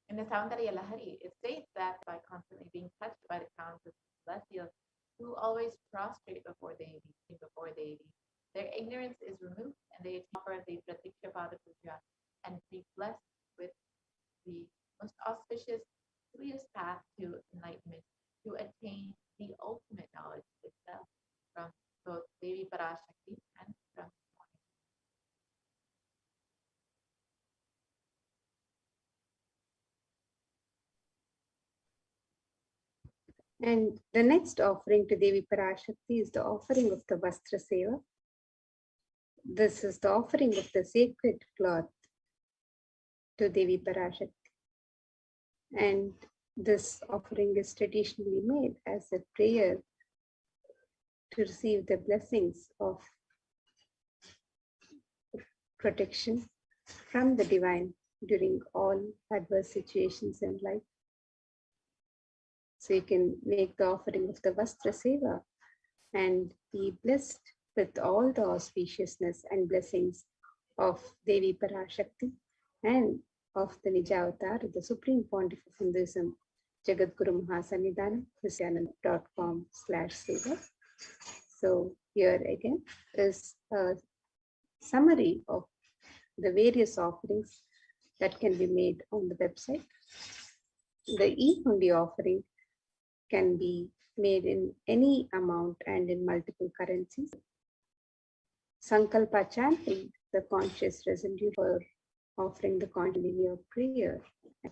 in the Saundarya Lahari, it states that by constantly being touched by the crowns of celestials who always prostrate before Devi, their ignorance is removed and they offer the Pratiksha Pada Puja and be blessed with the most auspicious, sweetest path to enlightenment, to attain the ultimate knowledge itself from both Devi Parashakti and from Swami. And the next offering to Devi Parashakti is the offering of the Vastra Seva. This is the offering of the sacred cloth to Devi Parashakti. And this offering is traditionally made as a prayer to receive the blessings of protection from the divine during all adverse situations in life. So you can make the offering of the Vastra Seva and be blessed with all the auspiciousness and blessings of Devi Parashakti and of the Nijavatar, the Supreme Pontiff of Hinduism, Jagadguru Mahasannidhanam, Nithyananda.com/seva. So here again is a summary of the various offerings that can be made on the website. The e-hundi offering can be made in any amount and in multiple currencies. Sankalpa chanting, the conscious resolution for offering the continuity of prayer,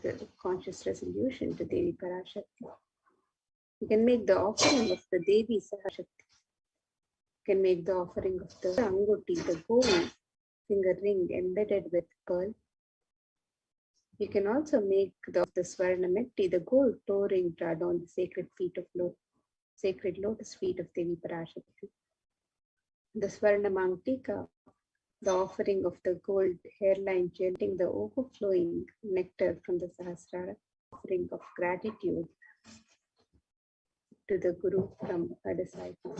the conscious resolution to Devi Parashakti. You can make the offering of the Devi Sahashakti. You can make the offering of the Anguti, the gold finger ring embedded with pearl. You can also make the Swarna Metti, the gold toe ring to adorn the sacred lotus feet of Devi Parashakti. The Swarna Mangtika the offering of the gold hairline, chanting the overflowing nectar from the Sahasrara, offering of gratitude to the Guru from a disciple,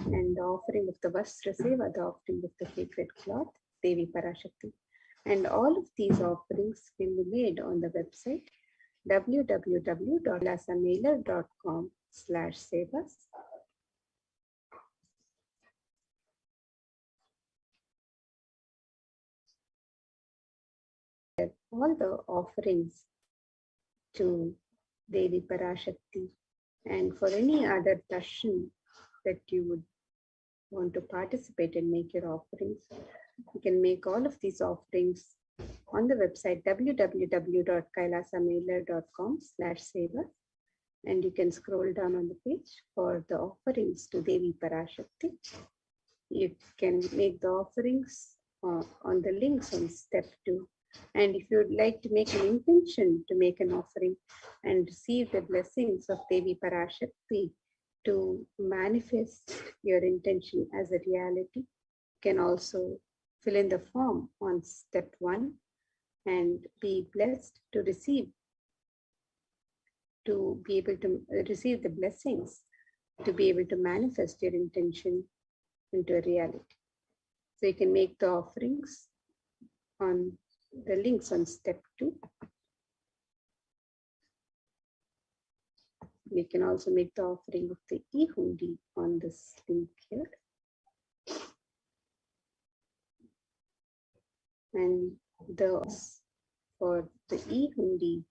and the offering of the Vastra Seva, the offering of the sacred cloth, Devi Parashakti. And all of these offerings can be made on the website www.lasamailer.com/sevas. All the offerings to Devi Parashakti, and for any other darshan that you would want to participate and make your offerings, you can make all of these offerings on the website www.kailasamailer.com/seva, and you can scroll down on the page for the offerings to Devi Parashakti. You can make the offerings on the links on step 2. And if you would like to make an intention to make an offering and receive the blessings of Devi Parashakti to manifest your intention as a reality, you can also fill in the form on step 1 and be blessed to be able to receive the blessings, to be able to manifest your intention into a reality. So you can make the offerings on the links on step 2. You can also make the offering of the e-hundi on this link here. And for the e-hundi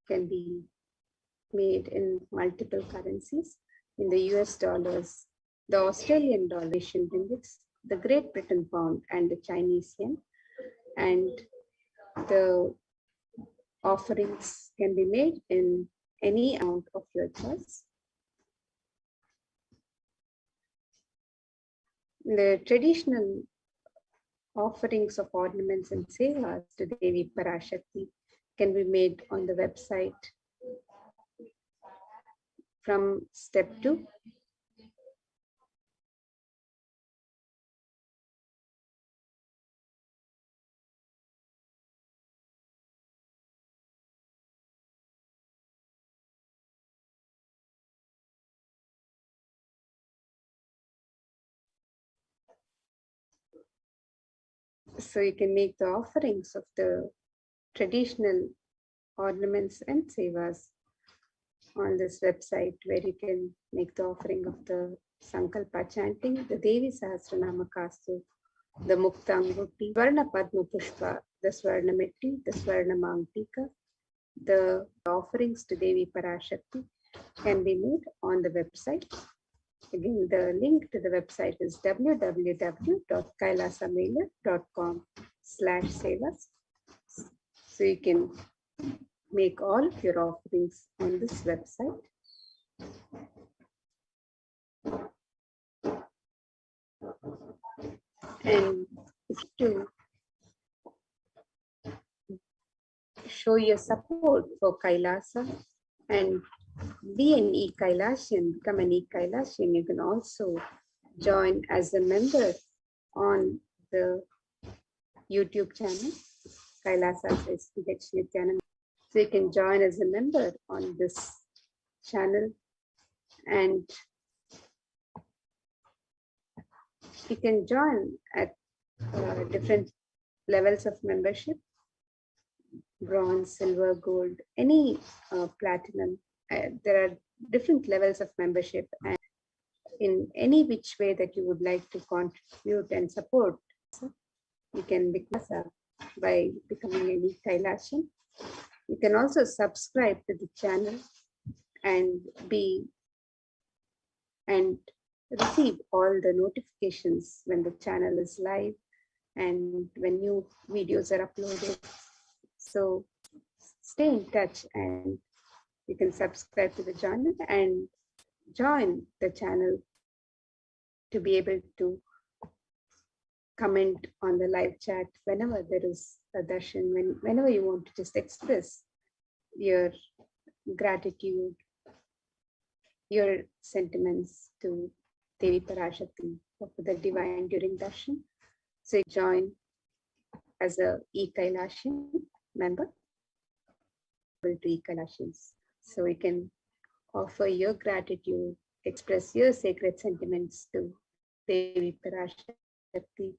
can be made in multiple currencies: in the US dollars, the Australian dollar, Asian ringgits, the Great Britain pound, and the Chinese yen. And the offerings can be made in any amount of your choice. The traditional offerings of ornaments and sevas to Devi Parashakti can be made on the website from step 2. So you can make the offerings of the traditional ornaments and sevas on this website, where you can make the offering of the Sankalpa chanting, the Devi Sahasranama Kastu, the Mukta Anguti, Varna Padma Pushpa, the Swarna Metti, the Swarna Mantika. The offerings to Devi Parashakti can be made on the website. Again, the link to the website is www.kailasamailer.com/sevas. So you can make all of your offerings on this website. And to show your support for Kailasa and be an e-Kailashian, become an e-Kailashian, you can also join as a member on the YouTube channel, Kailasa's HDH Nithyananda. So you can join as a member on this channel, and you can join at different levels of membership: bronze, silver, gold, any platinum. There are different levels of membership, and in any which way that you would like to contribute and support, you can become by becoming an e-Kailashian. You can also subscribe to the channel and receive all the notifications when the channel is live and when new videos are uploaded. So stay in touch, and you can subscribe to the channel and join the channel to be able to comment on the live chat whenever there is a darshan, whenever you want to just express your gratitude, your sentiments to Devi Parashakti, for the divine during darshan. So you join as a e-Kailashian member to e-Kailashins. So you can offer your gratitude, express your sacred sentiments to Devi Parashakti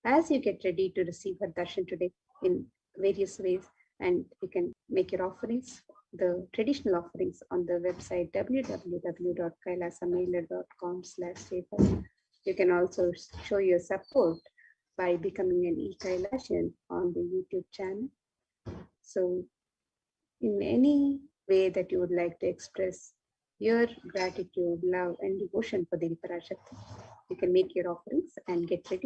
as you get ready to receive her darshan today in various ways. And you can make your offerings, the traditional offerings, on the website www.kailasamailer.com/seva. You can also show your support by becoming an e-Kailashian on the YouTube channel. So in any way that you would like to express your gratitude, love, and devotion for Devi Parashakti, you can make your offerings and get ready.